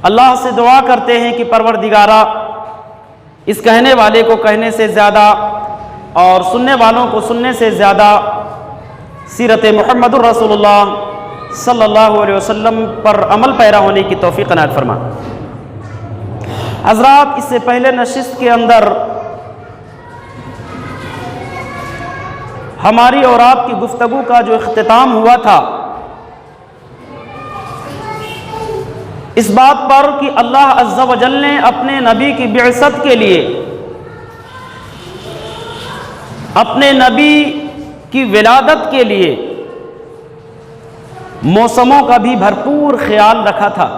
اللہ سے دعا کرتے ہیں کہ پروردگارہ اس کہنے والے کو کہنے سے زیادہ اور سننے والوں کو سننے سے زیادہ سیرت محمد الرسول اللہ صلی اللہ علیہ وسلم پر عمل پیرا ہونے کی توفیق عنایت فرما۔ حضرات، اس سے پہلے نشست کے اندر ہماری اور آپ کی گفتگو کا جو اختتام ہوا تھا اس بات پر کہ اللہ عز و جل نے اپنے نبی کی بعثت کے لیے، اپنے نبی کی ولادت کے لیے موسموں کا بھی بھرپور خیال رکھا تھا۔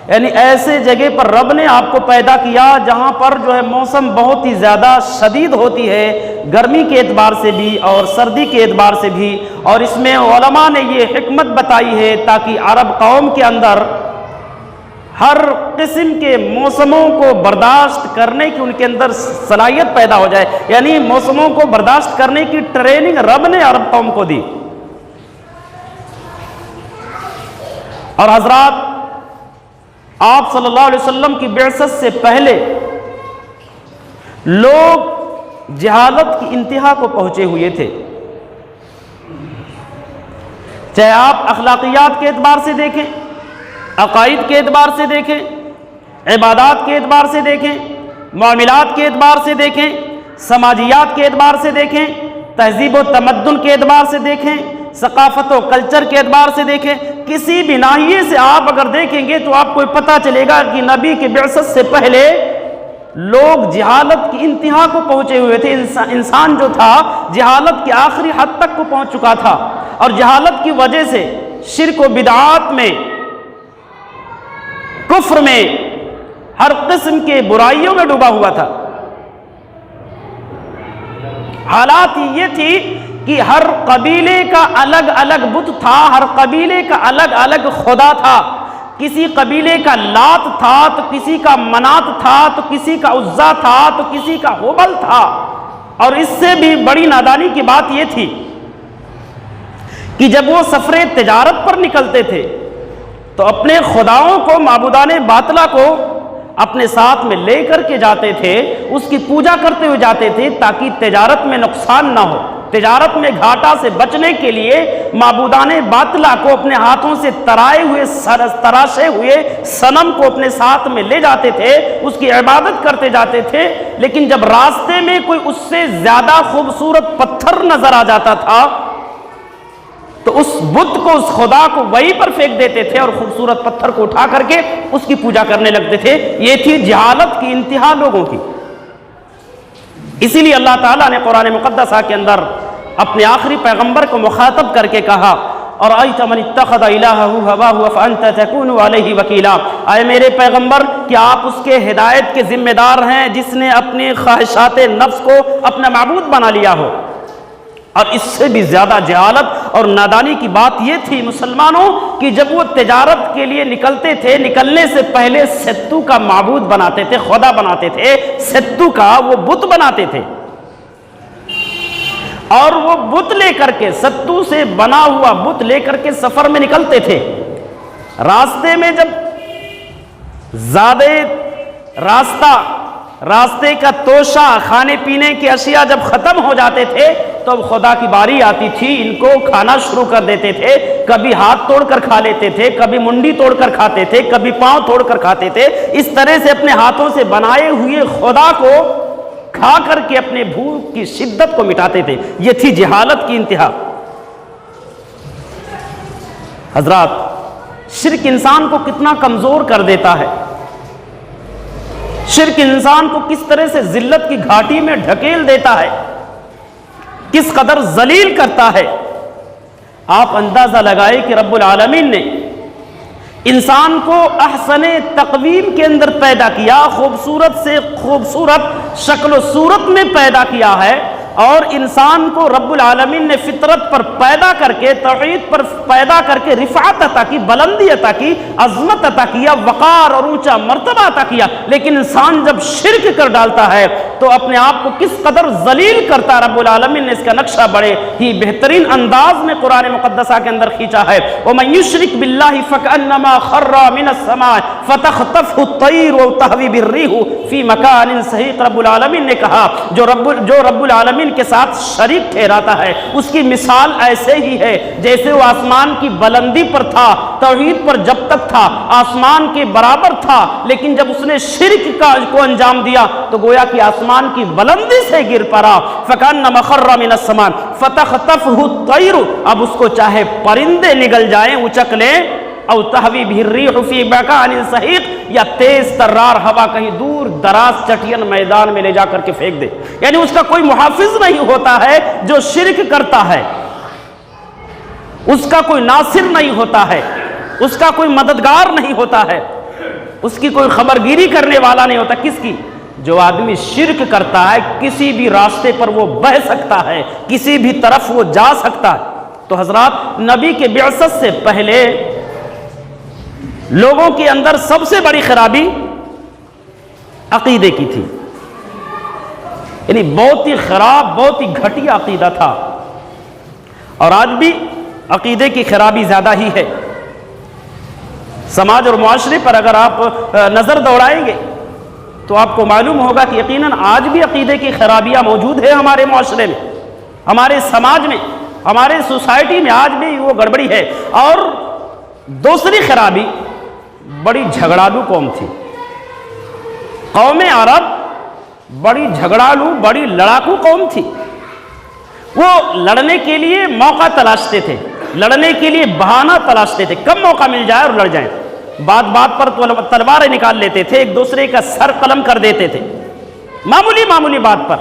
یعنی ایسے جگہ پر رب نے آپ کو پیدا کیا جہاں پر جو ہے موسم بہت ہی زیادہ شدید ہوتی ہے، گرمی کے اعتبار سے بھی اور سردی کے اعتبار سے بھی، اور اس میں علماء نے یہ حکمت بتائی ہے تاکہ عرب قوم کے اندر ہر قسم کے موسموں کو برداشت کرنے کی ان کے اندر صلاحیت پیدا ہو جائے، یعنی موسموں کو برداشت کرنے کی ٹریننگ رب نے عرب قوم کو دی۔ اور حضرات، آپ صلی اللہ علیہ وسلم کی بعثت سے پہلے لوگ جہالت کی انتہا کو پہنچے ہوئے تھے، چاہے آپ اخلاقیات کے اعتبار سے دیکھیں، عقائد کے اعتبار سے دیکھیں، عبادات کے اعتبار سے دیکھیں، معاملات کے اعتبار سے دیکھیں، سماجیات کے اعتبار سے دیکھیں، تہذیب و تمدن کے اعتبار سے دیکھیں، ثقافت و کلچر کے اعتبار سے دیکھیں، کسی بھی ناحیے سے آپ اگر دیکھیں گے تو آپ کو پتہ چلے گا کہ نبی کی بعثت سے پہلے لوگ جہالت کی انتہا کو پہنچے ہوئے تھے۔ انسان جو تھا جہالت کی آخری حد تک کو پہنچ چکا تھا، اور جہالت کی وجہ سے شرک و بدعات میں، کفر میں، ہر قسم کے برائیوں میں ڈوبا ہوا تھا۔ حالات یہ تھی کہ ہر قبیلے کا الگ الگ بت تھا، ہر قبیلے کا الگ الگ خدا تھا۔ کسی قبیلے کا لات تھا تو کسی کا منات تھا، تو کسی کا عزا تھا، تو کسی کا ہبل تھا۔ اور اس سے بھی بڑی نادانی کی بات یہ تھی کہ جب وہ سفر تجارت پر نکلتے تھے تو اپنے خداؤں کو، معبودان باطلہ کو اپنے ساتھ میں لے کر کے جاتے تھے، اس کی پوجا کرتے ہوئے جاتے تھے تاکہ تجارت میں نقصان نہ ہو۔ تجارت میں گھاٹا سے بچنے کے لیے معبودان باطلہ کو اپنے ہاتھوں سے تراشے ہوئے صنم کو اپنے ساتھ میں لے جاتے تھے، اس کی عبادت کرتے جاتے تھے۔ لیکن جب راستے میں کوئی اس سے زیادہ خوبصورت پتھر نظر آ جاتا تھا تو اس بت کو، اس خدا کو وہیں پر پھینک دیتے تھے اور خوبصورت پتھر کو اٹھا کر کے اس کی پوجا کرنے لگتے تھے۔ یہ تھی جہالت کی انتہا لوگوں کی۔ اسی لیے اللہ تعالیٰ نے قرآن مقدسہ کے اندر اپنے آخری پیغمبر کو مخاطب کر کے کہا، اور أَرَأَيْتَ مَنِ اتَّخَذَ إِلَٰهَهُ هَوَاهُ أَفَأَنْتَ تَكُونُ عَلَيْهِ وَكِيلًا، اے میرے پیغمبر، کیا آپ اس کے ہدایت کے ذمہ دار ہیں جس نے اپنی خواہشات نفس کو اپنا معبود بنا لیا ہو؟ اور اس سے بھی زیادہ جہالت اور نادانی کی بات یہ تھی مسلمانوں کہ جب وہ تجارت کے لیے نکلتے تھے، نکلنے سے پہلے ستو کا معبود بناتے تھے، خدا بناتے تھے، ستو کا وہ بت بناتے تھے، اور وہ بت لے کر کے، ستو سے بنا ہوا بت لے کر کے سفر میں نکلتے تھے۔ راستے میں جب زیادہ راستے کا توشہ، کھانے پینے کی اشیاء جب ختم ہو جاتے تھے تو اب خدا کی باری آتی تھی، ان کو کھانا شروع کر دیتے تھے۔ کبھی ہاتھ توڑ کر کھا لیتے تھے، کبھی منڈی توڑ کر کھاتے تھے، کبھی پاؤں توڑ کر کھاتے تھے۔ اس طرح سے اپنے ہاتھوں سے بنائے ہوئے خدا کو کھا کر کے اپنے بھوک کی شدت کو مٹاتے تھے۔ یہ تھی جہالت کی انتہا۔ حضرات، شرک انسان کو کتنا کمزور کر دیتا ہے، شرک انسان کو کس طرح سے ذلت کی گھاٹی میں ڈھکیل دیتا ہے، کس قدر ذلیل کرتا ہے۔ آپ اندازہ لگائے کہ رب العالمین نے انسان کو احسن تقویم کے اندر پیدا کیا، خوبصورت سے خوبصورت شکل و صورت میں پیدا کیا ہے، اور انسان کو رب العالمین نے فطرت پر پیدا کر کے، توحید پر پیدا کر کے رفعت عطا کی، بلندی عطا کی، عظمت عطا کیا، وقار اور اونچا مرتبہ عطا کیا، لیکن انسان جب شرک کر ڈالتا ہے تو اپنے آپ کو کس قدر ذلیل کرتا ہے۔ رب العالمین نے اس کا نقشہ بڑے ہی بہترین انداز میں قرآن مقدسہ کے اندر کھینچا ہے۔ وَمَن يُشْرِكْ بِاللَّهِ فَكَأَنَّمَا خَرَّ مِنَ السَّمَاءِ فَتَخْطَفْهُ الطَّيْرُ أَوْ تَهْوِي بِالرِّيحِ فِي مَكَانٍ سَحِيقٍ۔ رب العالمین نے کہا جو رب العالمین کے ساتھ شریک ٹھہراتا ہے اس کی مثال ایسے ہی ہے جیسے وہ آسمان کی بلندی پر تھا، توحید پر جب تک تھا آسمان کے برابر تھا، لیکن جب اس نے شرک کو انجام دیا تو گویا کہ آسمان کی بلندی سے گر پڑا۔ فَكَأَنَّمَا خَرَّ مِنَ السَّمَاءِ فَتَخْطَفْهُ الطَّيْرُ، اب اس کو چاہے پرندے نگل جائیں، اچک لیں، او تہوی بہ الریح فی مکان سحیق، یا تیز ترار ہوا کہیں دور دراز چٹین میدان میں لے جا کر کے پھینک دے، یعنی اس کا کوئی محافظ نہیں ہوتا ہے۔ جو شرک کرتا ہے اس کا کوئی ناصر نہیں ہوتا ہے، اس کا کوئی مددگار نہیں ہوتا ہے، اس کی کوئی خبرگیری کرنے والا نہیں ہوتا۔ کس کی؟ جو آدمی شرک کرتا ہے کسی بھی راستے پر وہ بہ سکتا ہے، کسی بھی طرف وہ جا سکتا ہے۔ تو حضرات نبی کے بعثت سے پہلے لوگوں کے اندر سب سے بڑی خرابی عقیدے کی تھی، یعنی بہت ہی خراب، بہت ہی گھٹیا عقیدہ تھا، اور آج بھی عقیدے کی خرابی زیادہ ہی ہے۔ سماج اور معاشرے پر اگر آپ نظر دوڑائیں گے تو آپ کو معلوم ہوگا کہ یقیناً آج بھی عقیدے کی خرابیاں موجود ہیں ہمارے معاشرے میں، ہمارے سماج میں، ہمارے سوسائٹی میں آج بھی وہ گڑبڑی ہے۔ اور دوسری خرابی، بڑی جھگڑالو قوم تھی قوم عرب، بڑی جھگڑالو، بڑی لڑاکو قوم تھی۔ وہ لڑنے کے لیے موقع تلاشتے تھے، لڑنے کے لیے بہانہ تلاشتے تھے، کب موقع مل جائے اور لڑ جائیں۔ بات بات پر تلواریں نکال لیتے تھے، ایک دوسرے کا سر قلم کر دیتے تھے، معمولی بات پر۔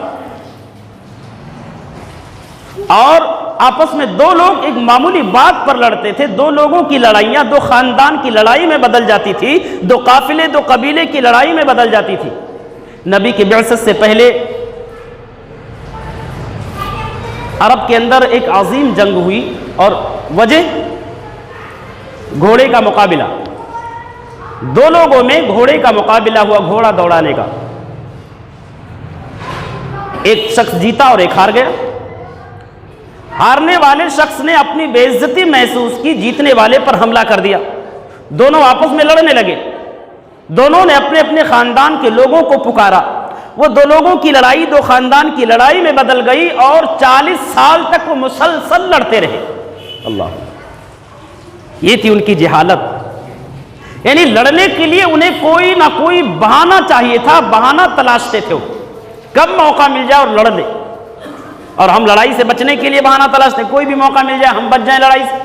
اور آپس میں دو لوگ ایک معمولی بات پر لڑتے تھے، دو لوگوں کی لڑائیاں دو خاندان کی لڑائی میں بدل جاتی تھی، دو قافلے دو قبیلے کی لڑائی میں بدل جاتی تھی۔ نبی کی بعثت سے پہلے عرب کے اندر ایک عظیم جنگ ہوئی، اور وجہ گھوڑے کا مقابلہ، دو لوگوں میں گھوڑے کا مقابلہ ہوا، گھوڑا دوڑانے کا۔ ایک شخص جیتا اور ایک ہار گیا۔ ہارنے والے شخص نے اپنی بے عزتی محسوس کی، جیتنے والے پر حملہ کر دیا، دونوں آپس میں لڑنے لگے، دونوں نے اپنے اپنے خاندان کے لوگوں کو پکارا، وہ دو لوگوں کی لڑائی دو خاندان کی لڑائی میں بدل گئی، اور 40 سال تک وہ مسلسل لڑتے رہے۔ اللہ، یہ تھی ان کی جہالت، یعنی لڑنے کے لیے انہیں کوئی نہ کوئی بہانہ چاہیے تھا، بہانہ تلاشتے تھے، کب موقع مل جائے اور لڑ لیں۔ اور ہم لڑائی سے بچنے کے لیے بہانہ تلاشتے، کوئی بھی موقع مل جائے ہم بچ جائیں لڑائی سے۔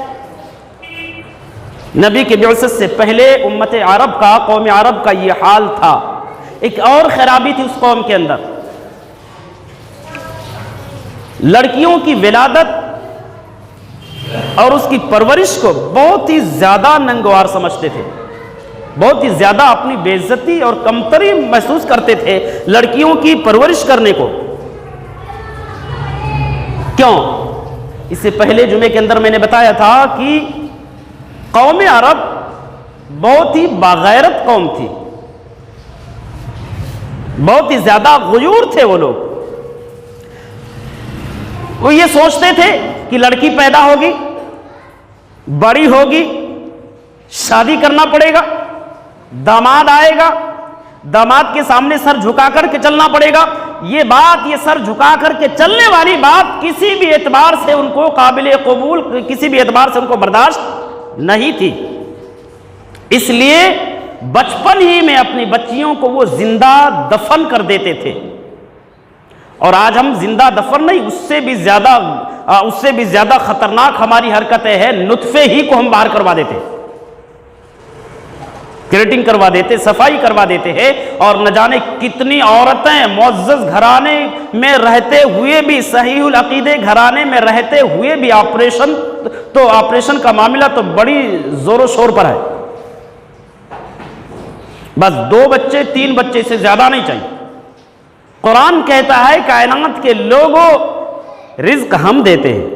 نبی کے بعثت سے پہلے امت عرب کا، قوم عرب کا یہ حال تھا۔ ایک اور خرابی تھی اس قوم کے اندر، لڑکیوں کی ولادت اور اس کی پرورش کو بہت ہی زیادہ ننگوار سمجھتے تھے، بہت ہی زیادہ اپنی بے عزتی اور کمتری محسوس کرتے تھے لڑکیوں کی پرورش کرنے کو۔ کیوں؟ اس سے پہلے جمعے کے اندر میں نے بتایا تھا کہ قوم عرب بہت ہی باغیرت قوم تھی، بہت ہی زیادہ غیور تھے وہ لوگ۔ وہ یہ سوچتے تھے کہ لڑکی پیدا ہوگی، بڑی ہوگی، شادی کرنا پڑے گا، داماد آئے گا، داماد کے سامنے سر جھکا کر کے چلنا پڑے گا۔ یہ بات، یہ سر جھکا کر کے چلنے والی بات کسی بھی اعتبار سے ان کو قابل قبول، کسی بھی اعتبار سے ان کو برداشت نہیں تھی۔ اس لیے بچپن ہی میں اپنی بچیوں کو وہ زندہ دفن کر دیتے تھے۔ اور آج ہم زندہ دفن نہیں، اس سے بھی زیادہ خطرناک ہماری حرکتیں ہیں، نطفے ہی کو ہم باہر کروا دیتے، کریٹنگ کروا دیتے، صفائی کروا دیتے ہیں۔ اور نہ جانے کتنی عورتیں معزز گھرانے میں رہتے ہوئے بھی، صحیح العقیدے گھرانے میں رہتے ہوئے بھی آپریشن کا معاملہ تو بڑی زور و شور پر ہے، بس 2 بچے 3 بچے سے زیادہ نہیں چاہیے۔ قرآن کہتا ہے کائنات کے لوگوں رزق ہم دیتے ہیں.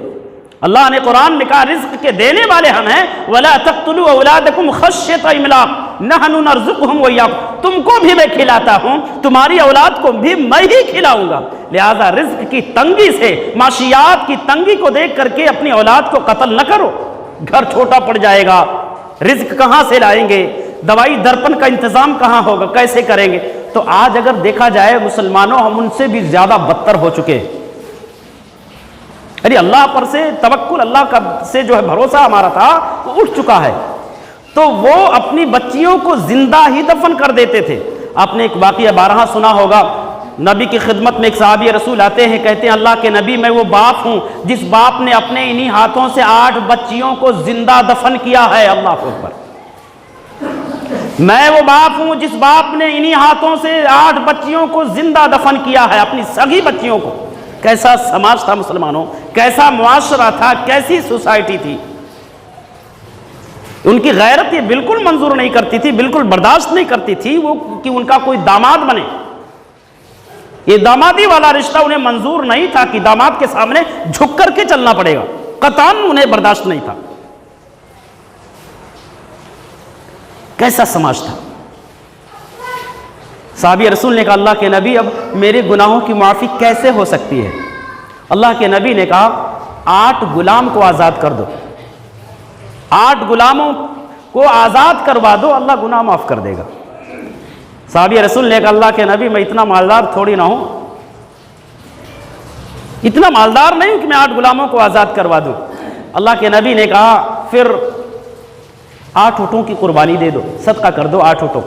اللہ نے قرآن میں کہا رزق کے دینے والے ہم ہیں. وَلَا تَقْتُلُوا أَوْلَادَكُمْ خَشْيَةَ إِمْلَاقٍ نَحْنُ نَرْزُقُهُمْ وَإِيَّاكُمْ. تم کو بھی میں کھلاتا ہوں, تمہاری اولاد کو بھی میں ہی کھلاؤں گا. لہذا رزق کی تنگی سے, معاشیات کی تنگی کو دیکھ کر کے اپنی اولاد کو قتل نہ کرو. گھر چھوٹا پڑ جائے گا, رزق کہاں سے لائیں گے, دوائی درپن کا انتظام کہاں ہوگا, کیسے کریں گے. تو آج اگر دیکھا جائے مسلمانوں, ہم ان سے بھی زیادہ بدتر ہو چکے. یعنی اللہ پر سے توکل, اللہ کا سے جو ہے بھروسہ ہمارا تھا وہ اٹھ چکا ہے. تو وہ اپنی بچیوں کو زندہ ہی دفن کر دیتے تھے. آپ نے ایک واقعہ بارہا سنا ہوگا, نبی کی خدمت میں ایک صحابی رسول آتے ہیں, کہتے ہیں اللہ کے نبی میں وہ باپ ہوں جس باپ نے اپنے انہی ہاتھوں سے 8 بچیوں کو زندہ دفن کیا ہے. اللہ اکبر. میں وہ باپ ہوں جس باپ نے انہی ہاتھوں سے 8 بچیوں کو زندہ دفن کیا ہے, اپنی سگی بچیوں کو. کیسا سماج تھا مسلمانوں, کیسا معاشرہ تھا, کیسی سوسائٹی تھی. ان کی غیرت یہ بالکل منظور نہیں کرتی تھی, بالکل برداشت نہیں کرتی تھی وہ کہ ان کا کوئی داماد بنے. یہ دامادی والا رشتہ انہیں منظور نہیں تھا کہ داماد کے سامنے جھک کر کے چلنا پڑے گا, قطعاً انہیں برداشت نہیں تھا. کیسا سماج تھا. صحابی رسول نے کہا اللہ کے نبی اب میرے گناہوں کی معافی کیسے ہو سکتی ہے. اللہ کے نبی نے کہا 8 غلام کو آزاد کر دو, 8 غلاموں کو آزاد کروا دو, اللہ گناہ معاف کر دے گا. صحابی رسول نے کہا اللہ کے نبی میں اتنا مالدار تھوڑی نہ ہوں, اتنا مالدار نہیں ہوں کہ میں 8 غلاموں کو آزاد کروا دوں. اللہ کے نبی نے کہا پھر 8 اونٹوں کی قربانی دے دو, صدقہ کر دو 8 اونٹوں,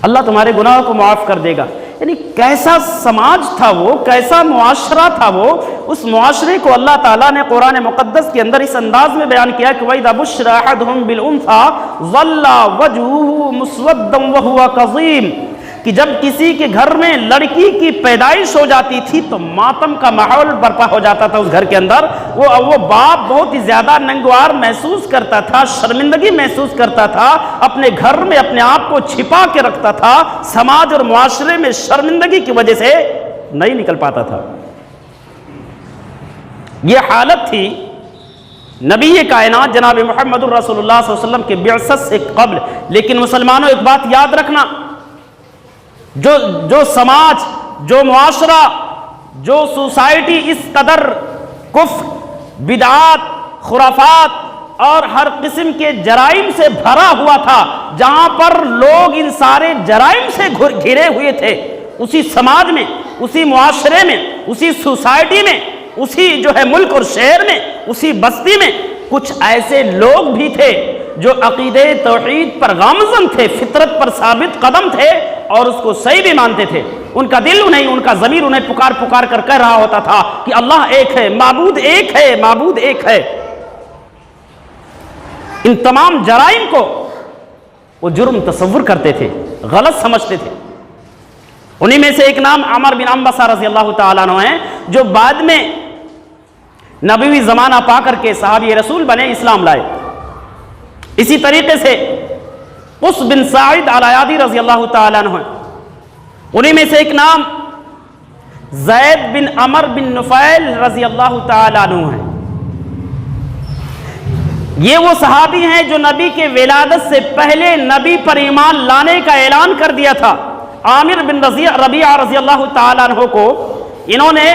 اللہ تمہارے گناہوں کو معاف کر دے گا. یعنی کیسا سماج تھا وہ, کیسا معاشرہ تھا وہ. اس معاشرے کو اللہ تعالیٰ نے قرآن مقدس کے اندر اس انداز میں بیان کیا کہ وَإِذَا بُشِّرَ أَحَدُهُم بِالْأُنثَىٰ ظَلَّ وَجْهُهُ مُسْوَدًّا وَهُوَ كَظِيمٌ. کہ جب کسی کے گھر میں لڑکی کی پیدائش ہو جاتی تھی تو ماتم کا ماحول برپا ہو جاتا تھا اس گھر کے اندر. وہ باپ بہت ہی زیادہ ننگوار محسوس کرتا تھا, شرمندگی محسوس کرتا تھا, اپنے گھر میں اپنے آپ کو چھپا کے رکھتا تھا, سماج اور معاشرے میں شرمندگی کی وجہ سے نہیں نکل پاتا تھا. یہ حالت تھی نبی کائنات جناب محمد الرسول اللہ صلی اللہ علیہ وسلم کے بعثت سے قبل. لیکن مسلمانوں ایک بات یاد رکھنا, جو سماج, جو معاشرہ, جو سوسائٹی اس قدر کفر, بدعات, خرافات اور ہر قسم کے جرائم سے بھرا ہوا تھا, جہاں پر لوگ ان سارے جرائم سے گھرے ہوئے تھے, اسی سماج میں, اسی معاشرے میں, اسی سوسائٹی میں, اسی جو ہے ملک اور شہر میں, اسی بستی میں کچھ ایسے لوگ بھی تھے جو عقیدہ توحید پر گامزن تھے, فطرت پر ثابت قدم تھے اور اس کو صحیح بھی مانتے تھے. ان کا دل انہیں, ان کا ضمیر انہیں پکار پکار کر کہہ رہا ہوتا تھا کہ اللہ ایک ہے, معبود ایک ہے, معبود ایک ہے. ان تمام جرائم کو وہ جرم تصور کرتے تھے, غلط سمجھتے تھے. انہی میں سے ایک نام عمر بن عنبسہ رضی اللہ تعالیٰ عنہ ہیں, جو بعد میں نبوی زمانہ پا کر کے صحابی رسول بنے, اسلام لائے. اسی طریقے سے قص بن سعید الایادی رضی اللہ تعالیٰ عنہ ہیں. انہی میں سے ایک نام زید بن عمر بن نفیل رضی اللہ تعالیٰ عنہ ہیں. یہ وہ صحابی ہیں جو نبی کے ولادت سے پہلے نبی پر ایمان لانے کا اعلان کر دیا تھا. عامر بن ربیعہ رضی اللہ تعالیٰ عنہ کو انہوں نے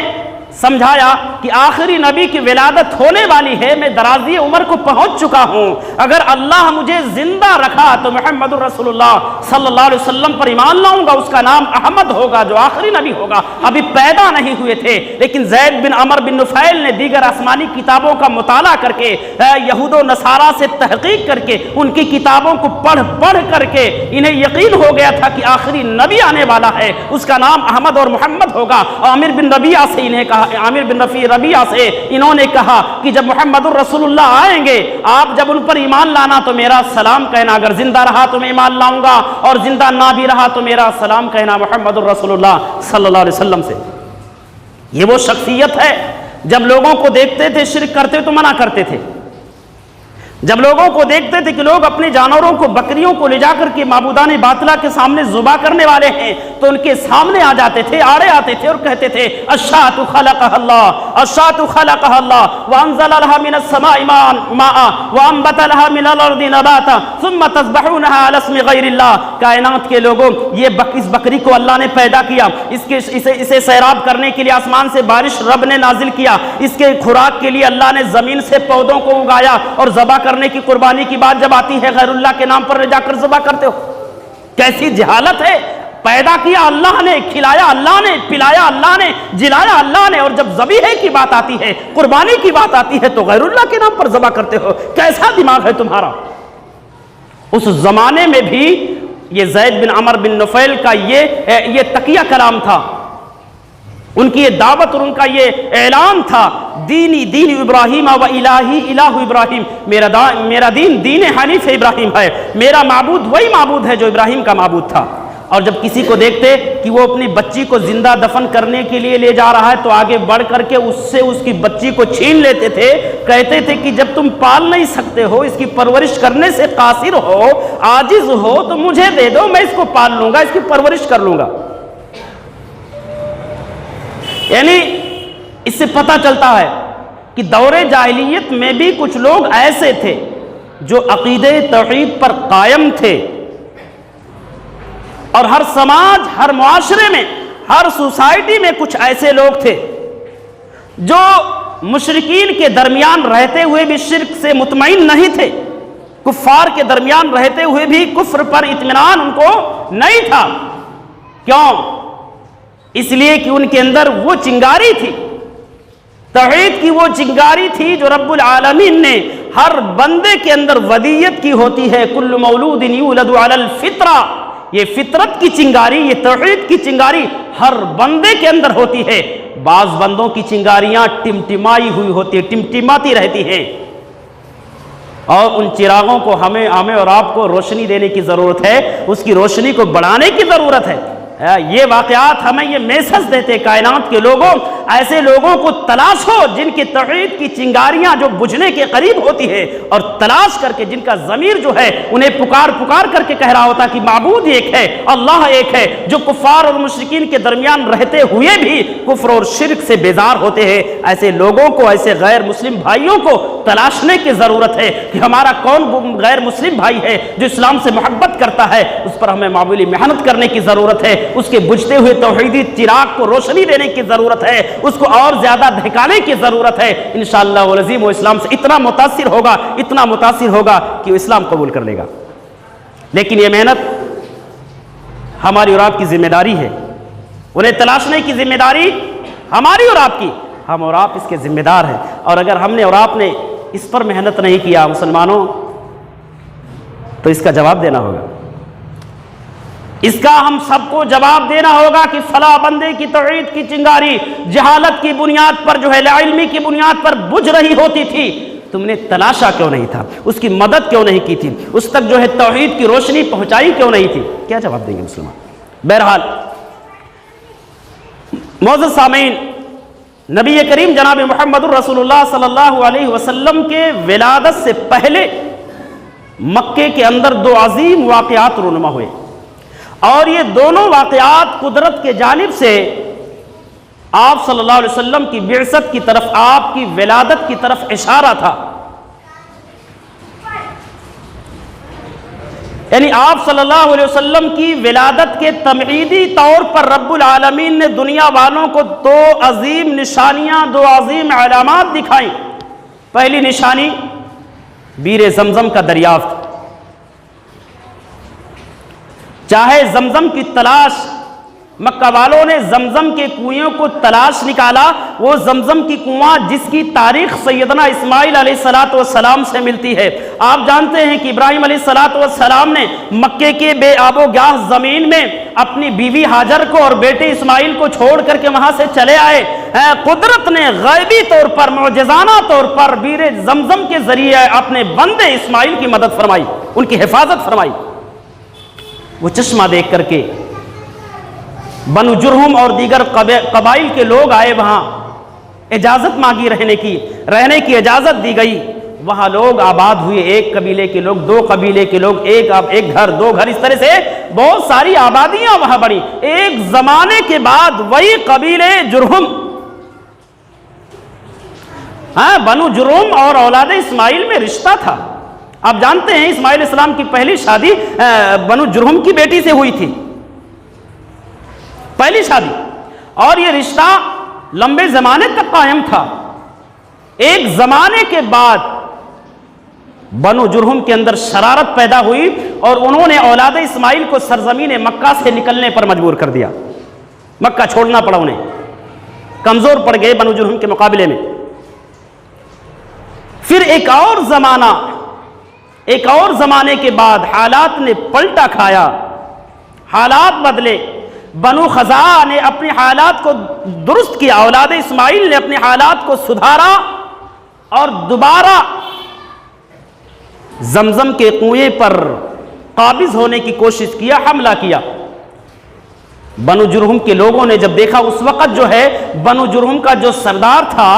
سمجھایا کہ آخری نبی کی ولادت ہونے والی ہے, میں درازی عمر کو پہنچ چکا ہوں, اگر اللہ مجھے زندہ رکھا تو محمد الرسول اللہ صلی اللہ علیہ وسلم پر ایمان لاؤں گا, اس کا نام احمد ہوگا, جو آخری نبی ہوگا. ابھی پیدا نہیں ہوئے تھے, لیکن زید بن عمر بن نفیل نے دیگر آسمانی کتابوں کا مطالعہ کر کے, یہود و نصارہ سے تحقیق کر کے, ان کی کتابوں کو پڑھ کر کے انہیں یقین ہو گیا تھا کہ آخری نبی آنے والا ہے, اس کا نام احمد اور محمد ہوگا. عامر بن ربیعہ سے انہیں کہا, عامر بن ربیعہ سے انہوں نے کہا کہ جب محمد الرسول اللہ آئیں گے, آپ جب ان پر ایمان لانا تو میرا سلام کہنا, اگر زندہ رہا تو میں ایمان لاؤں گا, اور زندہ نہ بھی رہا تو میرا سلام کہنا محمد الرسول اللہ صلی اللہ علیہ وسلم سے. یہ وہ شخصیت ہے جب لوگوں کو دیکھتے تھے شرک کرتے تو منع کرتے تھے, جب لوگوں کو دیکھتے تھے کہ لوگ اپنے جانوروں کو، بکریوں کو لے جا کر کے معبودان باطلا کے سامنے ذبح کرنے والے ہیں تو ان کے سامنے آ جاتے تھے، آڑے آتے تھے اور کہتے تھے الشاۃ خلقها اللہ، الشاۃ خلقها اللہ وانزل لها من السماء ماء وانبت لها من الارض نباتا ثم تذبحونها على اسم غیر اللہ۔ کائنات کے لوگوں، یہ اس بکری کو اللہ نے پیدا کیا، اسے سیراب کرنے کے لیے آسمان سے بارش رب نے نازل کیا، اس کے خوراک کے لیے اللہ نے زمین سے پودوں کو اگایا، اور ذبح کرنے کی، قربانی کی بات جب آتی ہے غیر اللہ کے نام پر لے جا کر ذبح کرتے ہو۔ کیسی جہالت ہے! پیدا کیا اللہ نے، کھلایا اللہ نے، پلایا اللہ نے، جلایا اللہ نے، اور جب ذبیحے کی بات آتی ہے، قربانی کی بات آتی ہے تو غیر اللہ کے نام پر ذبح کرتے ہو۔ کیسا دماغ ہے تمہارا! اس زمانے میں بھی یہ زید بن عمر بن نفیل کا یہ تقیہ کلام تھا، ان کی یہ دعوت اور ان کا یہ اعلان تھا، دینی دین ابراہیم و الہی الہ ابراہیم، میرا دین دین حنیف ابراہیم ہے، میرا معبود وہی معبود ہے جو ابراہیم کا معبود تھا۔ اور جب کسی کو دیکھتے کہ وہ اپنی بچی کو زندہ دفن کرنے کے لیے لے جا رہا ہے تو آگے بڑھ کر کے اس سے اس کی بچی کو چھین لیتے تھے، کہتے تھے کہ جب تم پال نہیں سکتے ہو، اس کی پرورش کرنے سے قاصر ہو، عاجز ہو، تو مجھے دے دو، میں اس کو پال لوں گا، اس کی پرورش کر لوں گا۔ یعنی اس سے پتہ چلتا ہے کہ دور جاہلیت میں بھی کچھ لوگ ایسے تھے جو عقیدہ توحید پر قائم تھے، اور ہر سماج، ہر معاشرے میں، ہر سوسائٹی میں کچھ ایسے لوگ تھے جو مشرکین کے درمیان رہتے ہوئے بھی شرک سے مطمئن نہیں تھے، کفار کے درمیان رہتے ہوئے بھی کفر پر اطمینان ان کو نہیں تھا۔ کیوں؟ اس لیے کہ ان کے اندر وہ چنگاری تھی، توحید کی وہ چنگاری تھی جو رب العالمین نے ہر بندے کے اندر ودیت کی ہوتی ہے، کل مولود یولد علی الفطرہ، یہ فطرت کی چنگاری، یہ توحید کی چنگاری ہر بندے کے اندر ہوتی ہے۔ بعض بندوں کی چنگاریاں ٹمٹمائی ہوئی ہوتی ہیں، ٹمٹماتی رہتی ہیں، اور ان چراغوں کو ہمیں اور آپ کو روشنی دینے کی ضرورت ہے، اس کی روشنی کو بڑھانے کی ضرورت ہے۔ یہ واقعات ہمیں یہ میسج دیتے کائنات کے لوگوں، ایسے لوگوں کو تلاش ہو جن کی توحید کی چنگاریاں جو بجھنے کے قریب ہوتی ہے، اور تلاش کر کے جن کا ضمیر جو ہے انہیں پکار کر کے کہہ رہا ہوتا کہ معبود ایک ہے، اللہ ایک ہے، جو کفار اور مشرکین کے درمیان رہتے ہوئے بھی کفر اور شرک سے بیزار ہوتے ہیں۔ ایسے لوگوں کو، ایسے غیر مسلم بھائیوں کو تلاشنے کی ضرورت ہے کہ ہمارا کون غیر مسلم بھائی ہے جو اسلام سے محبت کرتا ہے، اس پر ہمیں معمولی محنت کرنے کی ضرورت ہے، اس کے بجھتے ہوئے توحیدی چراغ کو روشنی دینے کی ضرورت ہے، اس کو اور زیادہ دھکانے کی ضرورت ہے۔ انشاءاللہ العظیم وہ اسلام سے اتنا متاثر ہوگا کہ وہ اسلام قبول کر لے گا۔ لیکن یہ محنت ہماری اور آپ کی ذمہ داری ہے، انہیں تلاشنے کی ذمہ داری ہماری اور آپ کی، ہم اور آپ اس کے ذمہ دار ہیں۔ اور اگر ہم نے اور آپ نے اس پر محنت نہیں کیا مسلمانوں، تو اس کا جواب دینا ہوگا، اس کا ہم سب کو جواب دینا ہوگا کہ فلاں بندے کی توحید کی چنگاری جہالت کی بنیاد پر جو ہے، لا علمی کی بنیاد پر بجھ رہی ہوتی تھی، تم نے تلاشا کیوں نہیں تھا، اس کی مدد کیوں نہیں کی تھی، اس تک جو ہے توحید کی روشنی پہنچائی کیوں نہیں تھی؟ کیا جواب دیں گے مسلمان؟ بہرحال معزز سامعین، نبی کریم جناب محمد الرسول اللہ صلی اللہ علیہ وسلم کے ولادت سے پہلے مکے کے اندر دو عظیم واقعات رونما ہوئے، اور یہ دونوں واقعات قدرت کے جانب سے آپ صلی اللہ علیہ وسلم کی بعثت کی طرف، آپ کی ولادت کی طرف اشارہ تھا۔ یعنی آپ صلی اللہ علیہ وسلم کی ولادت کے تمہیدی طور پر رب العالمین نے دنیا والوں کو دو عظیم نشانیاں، دو عظیم علامات دکھائیں۔ پہلی نشانی بیر زمزم کا دریافت، چاہے زمزم کی تلاش، مکہ والوں نے زمزم کے کنویں کو تلاش نکالا، وہ زمزم کی کنواں جس کی تاریخ سیدنا اسماعیل علیہ السلام سے ملتی ہے۔ آپ جانتے ہیں کہ ابراہیم علیہ السلام نے مکے کے بے آب و گیاہ زمین میں اپنی بیوی ہاجر کو اور بیٹے اسماعیل کو چھوڑ کر کے وہاں سے چلے آئے۔ قدرت نے غیبی طور پر، معجزانہ طور پر بیر زمزم کے ذریعے اپنے بندے اسماعیل کی مدد فرمائی، ان کی حفاظت فرمائی۔ وہ چشمہ دیکھ کر کے بنو جرہم اور دیگر قبائل کے لوگ آئے، وہاں اجازت مانگی، رہنے کی اجازت دی گئی۔ وہاں لوگ آباد ہوئے، ایک قبیلے کے لوگ، دو قبیلے کے لوگ، ایک گھر، دو گھر، اس طرح سے بہت ساری آبادیاں وہاں بڑی۔ ایک زمانے کے بعد وہی قبیلے جرہم، بنو جرہم اور اولاد اسماعیل میں رشتہ تھا۔ آپ جانتے ہیں اسماعیل علیہ السلام کی پہلی شادی بنو جرہم کی بیٹی سے ہوئی تھی، پہلی شادی، اور یہ رشتہ لمبے زمانے تک قائم تھا۔ ایک زمانے کے بعد بنو جرہم کے اندر شرارت پیدا ہوئی اور انہوں نے اولاد اسماعیل کو سرزمین مکہ سے نکلنے پر مجبور کر دیا، مکہ چھوڑنا پڑا انہیں، کمزور پڑ گئے بنو جرہم کے مقابلے میں۔ پھر ایک اور زمانے کے بعد حالات نے پلٹا کھایا، حالات بدلے، بنو خزاعہ نے اپنے حالات کو درست کیا، اولاد اسماعیل نے اپنے حالات کو سدھارا اور دوبارہ زمزم کے کنویں پر قابض ہونے کی کوشش کیا، حملہ کیا۔ بنو جرہم کے لوگوں نے جب دیکھا، اس وقت جو ہے بنو جرہم کا جو سردار تھا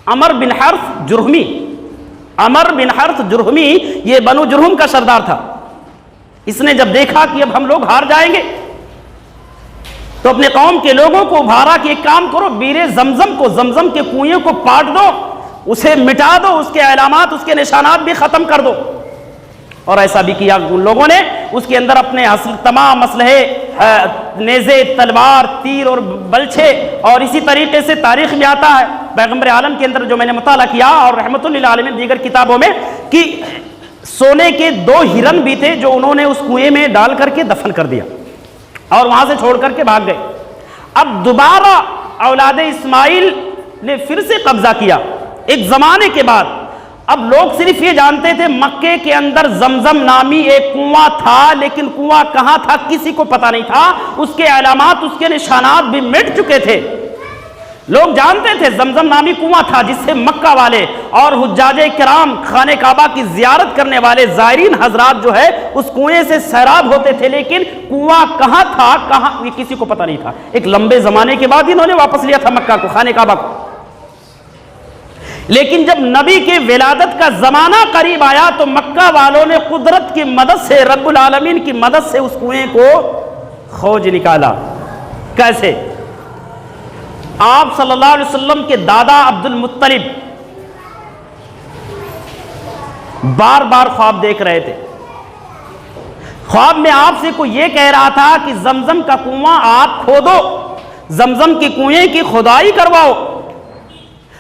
عمر بن حرث جرہمی، عمر بن حرث جرہمی یہ بنو جرہم کا سردار تھا۔ اس نے جب دیکھا کہ اب ہم لوگ ہار جائیں گے تو اپنے قوم کے لوگوں کو ابھارا کہ ایک کام کرو، بیر زمزم کو، زمزم کے کنویں کو پاٹ دو، اسے مٹا دو، اس کے علامات، اس کے نشانات بھی ختم کر دو۔ اور ایسا بھی کیا ان لوگوں نے، اس کے اندر اپنے تمام اسلحے، نیزے، تلوار، تیر اور بلچھے، اور اسی طریقے سے تاریخ میں آتا ہے پیغمبر عالم کے اندر جو میں نے مطالعہ کیا اور رحمت للعالمین دیگر کتابوں میں، کہ سونے کے 2 ہرن بھی تھے جو انہوں نے اس کنویں میں ڈال کر کے دفن کر دیا اور وہاں سے چھوڑ کر کے بھاگ گئے۔ اب دوبارہ اولاد اسماعیل نے پھر سے قبضہ کیا ایک زمانے کے بعد۔ اب لوگ صرف یہ جانتے تھے مکے کے اندر زمزم نامی ایک کنواں تھا، لیکن کنواں کہاں تھا کسی کو پتہ نہیں تھا، اس کے علامات، اس کے نشانات بھی مٹ چکے تھے۔ لوگ جانتے تھے زمزم نامی کنواں تھا جس سے مکہ والے اور حجاج کرام، خانہ کعبہ کی زیارت کرنے والے زائرین حضرات جو ہے اس کنویں سے سیراب ہوتے تھے، لیکن کنواں کہاں تھا، کہاں، یہ کسی کو پتہ نہیں تھا۔ ایک لمبے زمانے کے بعد انہوں نے واپس لیا تھا مکہ کو، خانہ کعبہ کو۔ لیکن جب نبی کے ولادت کا زمانہ قریب آیا تو مکہ والوں نے قدرت کی مدد سے، رب العالمین کی مدد سے اس کنویں کو کھوج نکالا۔ کیسے؟ آپ صلی اللہ علیہ وسلم کے دادا عبد المطلب بار بار خواب دیکھ رہے تھے۔ خواب میں آپ سے کوئی یہ کہہ رہا تھا کہ زمزم کا کنواں آپ کھودو، زمزم کے کنویں کی کھدائی کرواؤ،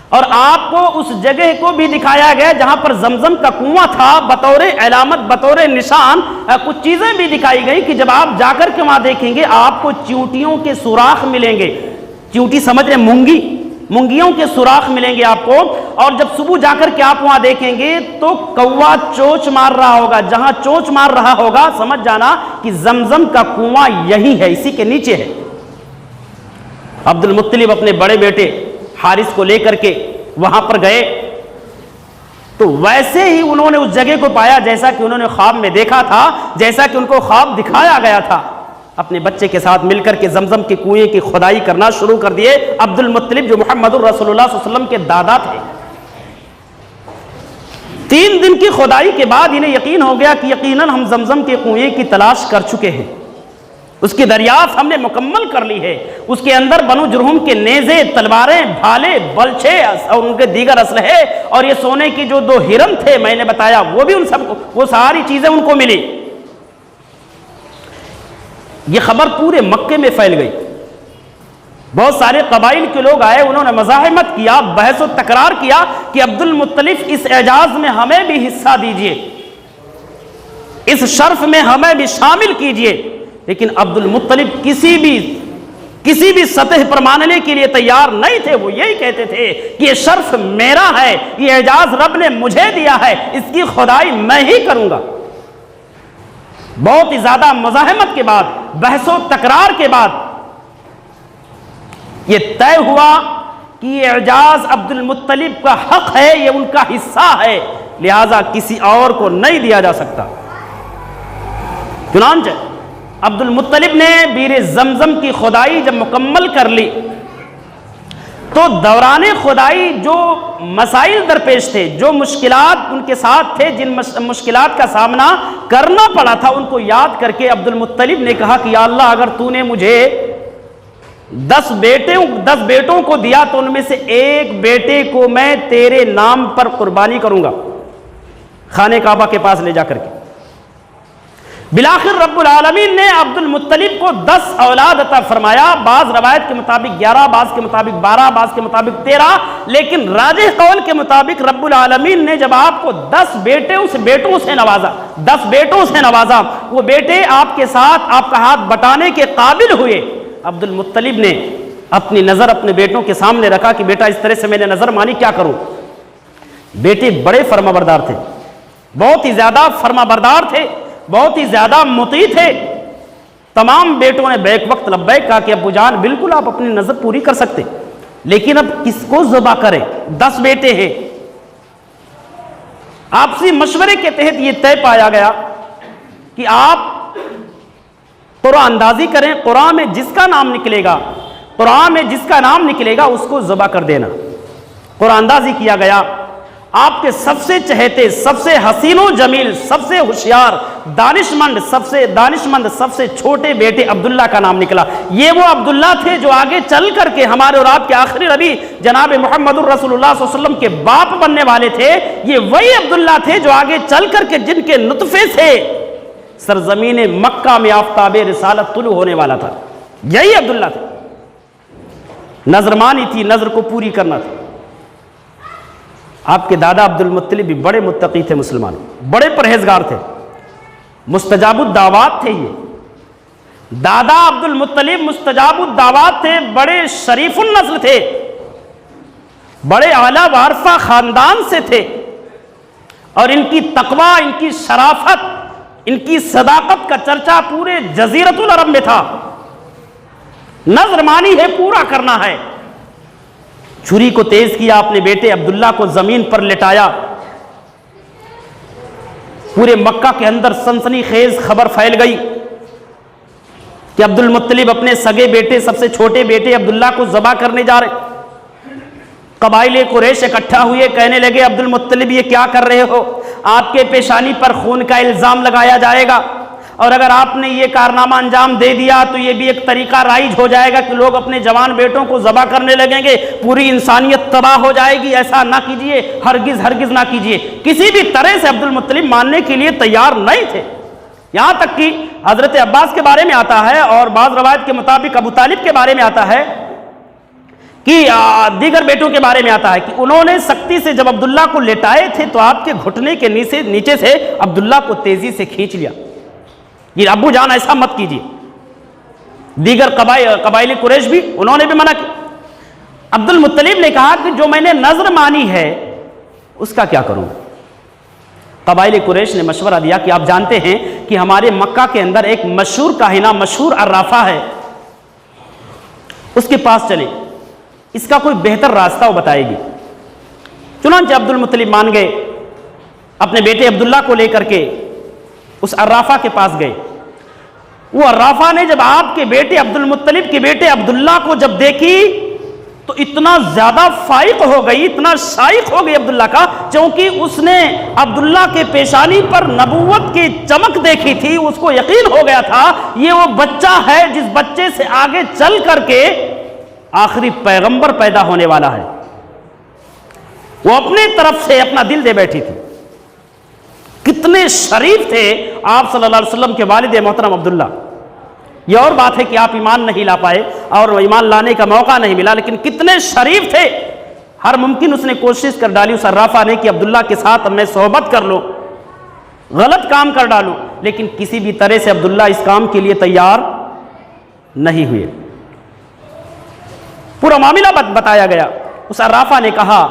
اور آپ کو اس جگہ کو بھی دکھایا گیا جہاں پر زمزم کا کنواں تھا، بطور علامت، بطور نشان کچھ چیزیں بھی دکھائی گئی کہ جب آپ جا کر کے وہاں دیکھیں گے آپ کو چیونٹیوں کے سوراخ ملیں گے۔ چیونٹی سمجھ رہے، مونگی، مونگیوں کے سوراخ ملیں گے آپ کو، اور جب صبح جا کر کے آپ وہاں دیکھیں گے تو کوا چوچ مار رہا ہوگا، جہاں چوچ مار رہا ہوگا سمجھ جانا کہ زمزم کا کنواں یہی ہے، اسی کے نیچے ہے۔ عبد المطلب اپنے بڑے بیٹے حارث کو لے کر کے وہاں پر گئے تو ویسے ہی انہوں نے اس جگہ کو پایا جیسا کہ انہوں نے خواب میں دیکھا تھا، جیسا کہ ان کو خواب دکھایا گیا تھا۔ اپنے بچے کے ساتھ مل کر کے زمزم کے کنویں کی کھدائی کرنا شروع کر دیے۔ عبد المطلب جو محمد الرسول اللہ صلی اللہ علیہ وسلم کے دادا تھے، 3 دن کی کھدائی کے بعد انہیں یقین ہو گیا کہ یقیناً ہم زمزم کے کنویں کی تلاش کر چکے ہیں، اس کی دریافت ہم نے مکمل کر لی ہے۔ اس کے اندر بنو جرہم کے نیزے، تلواریں، بھالے، بلچھے اور ان کے دیگر اسلحے، اور یہ سونے کی جو 2 ہرن تھے میں نے بتایا وہ بھی ان سب کو، وہ ساری چیزیں ان کو ملی۔ یہ خبر پورے مکے میں پھیل گئی، بہت سارے قبائل کے لوگ آئے، انہوں نے مزاحمت کیا، بحث و تکرار کیا کہ عبد المطلب اس اعجاز میں ہمیں بھی حصہ دیجئے، اس شرف میں ہمیں بھی شامل کیجئے۔ لیکن عبد المطلب کسی بھی سطح پر ماننے کے لیے تیار نہیں تھے۔ وہ یہی کہتے تھے کہ یہ شرف میرا ہے، یہ اعجاز رب نے مجھے دیا ہے، اس کی کھدائی میں ہی کروں گا۔ بہت ہی زیادہ مزاحمت کے بعد، بحث و تکرار کے بعد یہ طے ہوا کہ یہ اعجاز عبد المطلب کا حق ہے، یہ ان کا حصہ ہے، لہذا کسی اور کو نہیں دیا جا سکتا۔ چنانچہ عبد المطلب نے بیر زمزم کی کھدائی جب مکمل کر لی تو دوران خدائی جو مسائل درپیش تھے، جو مشکلات ان کے ساتھ تھے، جن مشکلات کا سامنا کرنا پڑا تھا، ان کو یاد کر کے عبد المطلب نے کہا کہ یا اللہ اگر تو نے مجھے 10 بیٹوں کو دیا تو ان میں سے ایک بیٹے کو میں تیرے نام پر قربانی کروں گا، خانہ کعبہ کے پاس لے جا کر کے۔ بلاخر رب العالمین نے عبد المطلب کو 10 اولاد عطا فرمایا، بعض روایت کے مطابق 11، بعض کے مطابق 12، بعض کے مطابق 13، لیکن راجح قول کے مطابق رب العالمین نے جب آپ کو 10 بیٹوں سے نوازا، وہ بیٹے آپ کے ساتھ آپ کا ہاتھ بٹانے کے قابل ہوئے۔ عبد المطلب نے اپنی نظر اپنے بیٹوں کے سامنے رکھا کہ بیٹا اس طرح سے میں نے نظر مانی، کیا کروں؟ بیٹے بڑے فرما بردار تھے، بہت ہی زیادہ فرما بردار تھے، بہت ہی زیادہ مطیع تھے۔ تمام بیٹوں نے بیک وقت لبیک کہا کہ ابو جان بالکل آپ اپنی نظر پوری کر سکتے، لیکن اب کس کو ذبح کریں؟ 10 بیٹے ہیں۔ آپسی مشورے کے تحت یہ طے پایا گیا کہ آپ قرآن اندازی کریں، قرآن میں جس کا نام نکلے گا اس کو ذبح کر دینا۔ قرآن اندازی کیا گیا، آپ کے سب سے چہیتے، سب سے حسین و جمیل، سب سے ہوشیار، دانشمند، سب سے چھوٹے بیٹے عبداللہ کا نام نکلا۔ یہ وہ عبداللہ تھے جو آگے چل کر کے ہمارے اور آپ کے آخری نبی جناب محمد الرسول اللہ صلی اللہ علیہ وسلم کے باپ بننے والے تھے۔ یہ وہی عبداللہ تھے جو آگے چل کر کے جن کے نطفے سے سرزمین مکہ میں آفتاب رسالت طلوع ہونے والا تھا، یہی عبداللہ تھے۔ نظر مانی تھی، نظر کو پوری کرنا تھا۔ آپ کے دادا عبد المطلب بھی بڑے متقی تھے، مسلمانوں بڑے پرہیزگار تھے، مستجاب الدعوات تھے۔ یہ دادا عبد المطلب مستجاب الدعوات تھے، بڑے شریف النسل تھے، بڑے اعلیٰ وارثہ خاندان سے تھے، اور ان کی تقوی، ان کی شرافت، ان کی صداقت کا چرچا پورے جزیرۃ العرب میں تھا۔ نظر مانی ہے، پورا کرنا ہے۔ چھری کو تیز کیا، اپنے بیٹے عبداللہ کو زمین پر لٹایا۔ پورے مکہ کے اندر سنسنی خیز خبر پھیل گئی کہ عبد المطلب اپنے سگے بیٹے، سب سے چھوٹے بیٹے عبداللہ کو ذبح کرنے جا رہے۔ قبائل قریش اکٹھا ہوئے، کہنے لگے عبد المطلب یہ کیا کر رہے ہو؟ آپ کے پیشانی پر خون کا الزام لگایا جائے گا، اور اگر آپ نے یہ کارنامہ انجام دے دیا تو یہ بھی ایک طریقہ رائج ہو جائے گا کہ لوگ اپنے جوان بیٹوں کو ذبح کرنے لگیں گے، پوری انسانیت تباہ ہو جائے گی۔ ایسا نہ کیجئے، ہرگز نہ کیجئے۔ کسی بھی طرح سے عبد المطلب ماننے کے لیے تیار نہیں تھے، یہاں تک کہ حضرت عباس کے بارے میں آتا ہے اور بعض روایت کے مطابق ابو طالب کے بارے میں آتا ہے کہ دیگر بیٹوں کے بارے میں آتا ہے کہ انہوں نے سختی سے جب عبداللہ کو لٹائے تھے تو آپ کے گھٹنے کے نیچے سے عبداللہ کو تیزی سے کھینچ لیا، یہ ابو جان ایسا مت کیجیے۔ دیگر قبائل قریش بھی انہوں نے بھی منع کیا۔ عبد المطلب نے کہا کہ جو میں نے نظر مانی ہے اس کا کیا کروں؟ قبائل قریش نے مشورہ دیا کہ آپ جانتے ہیں کہ ہمارے مکہ کے اندر ایک مشہور کاہنہ، مشہور عرافہ ہے، اس کے پاس چلیں، اس کا کوئی بہتر راستہ وہ بتائے گی۔ چنانچہ عبد المطلب مان گئے، اپنے بیٹے عبداللہ کو لے کر کے اس عرافہ کے پاس گئے۔ وہ عرافہ نے جب آپ کے بیٹے عبد المطلب کے بیٹے عبداللہ کو جب دیکھی تو اتنا زیادہ فائق ہو گئی، اتنا شائق ہو گئی عبداللہ کا، چونکہ اس نے عبداللہ کے پیشانی پر نبوت کی چمک دیکھی تھی، اس کو یقین ہو گیا تھا یہ وہ بچہ ہے جس بچے سے آگے چل کر کے آخری پیغمبر پیدا ہونے والا ہے۔ وہ اپنے طرف سے اپنا دل دے بیٹھی تھی۔ کتنے شریف تھے آپ صلی اللہ علیہ وسلم کے والد محترم عبداللہ۔ یہ اور بات ہے کہ آپ ایمان نہیں لا پائے اور ایمان لانے کا موقع نہیں ملا، لیکن کتنے شریف تھے۔ ہر ممکن اس نے کوشش کر ڈالی اس عرافہ نے کہ عبداللہ کے ساتھ میں صحبت کر لوں، غلط کام کر ڈالوں، لیکن کسی بھی طرح سے عبداللہ اس کام کے لیے تیار نہیں ہوئے۔ پورا معاملہ بتایا گیا۔ اس عرافہ نے کہا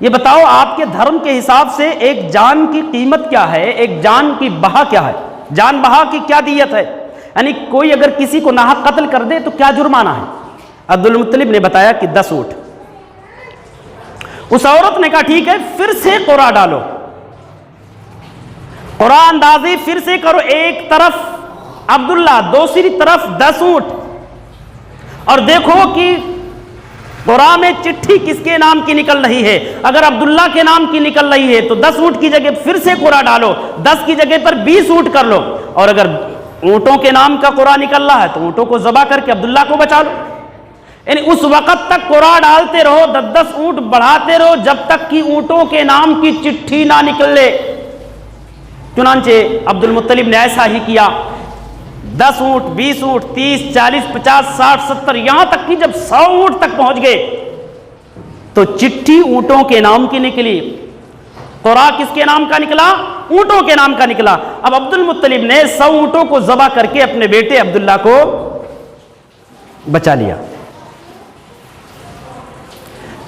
یہ بتاؤ آپ کے دھرم کے حساب سے ایک جان کی قیمت کیا ہے، ایک جان کی بہا کیا ہے، جان بہا کی کیا دیت ہے، یعنی کوئی اگر کسی کو ناحق قتل کر دے تو کیا جرمانہ ہے؟ عبد المطلب نے بتایا کہ 10 اونٹ۔ اس عورت نے کہا ٹھیک ہے، پھر سے قرعہ ڈالو، قرعہ اندازی پھر سے کرو، ایک طرف عبداللہ، دوسری طرف 10 اونٹ، اور دیکھو کہ قرآن میں چٹھی کس کے نام کی نکل رہی ہے؟ اگر عبداللہ کے نام کی نکل رہی ہے تو 10 اونٹ کی جگہ پھر سے قرآ ڈالو، 10 کی جگہ پر 20 اونٹ کر لو، اور اگر اونٹوں کے نام کا قرآن نکل رہا ہے تو اونٹوں کو ذبح کر کے عبداللہ کو بچا لو۔ یعنی اس وقت تک قرآن ڈالتے رہو، 10 اونٹ بڑھاتے رہو جب تک کہ اونٹوں کے نام کی چٹھی نہ نکلے۔ چنانچہ عبد المطلب نے ایسا ہی کیا، 10 اونٹ، 20 اونٹ، 30، 40، 50، 60، 70، یہاں تک کہ جب 100 اونٹ تک پہنچ گئے تو چٹھی اونٹوں کے نام کی نکلی، قرآن کس کے نام کا نکلا؟ اونٹوں کے نام کا نکلا۔ اب عبد المطلب نے 100 اونٹوں کو ذبح کر کے اپنے بیٹے عبداللہ کو بچا لیا،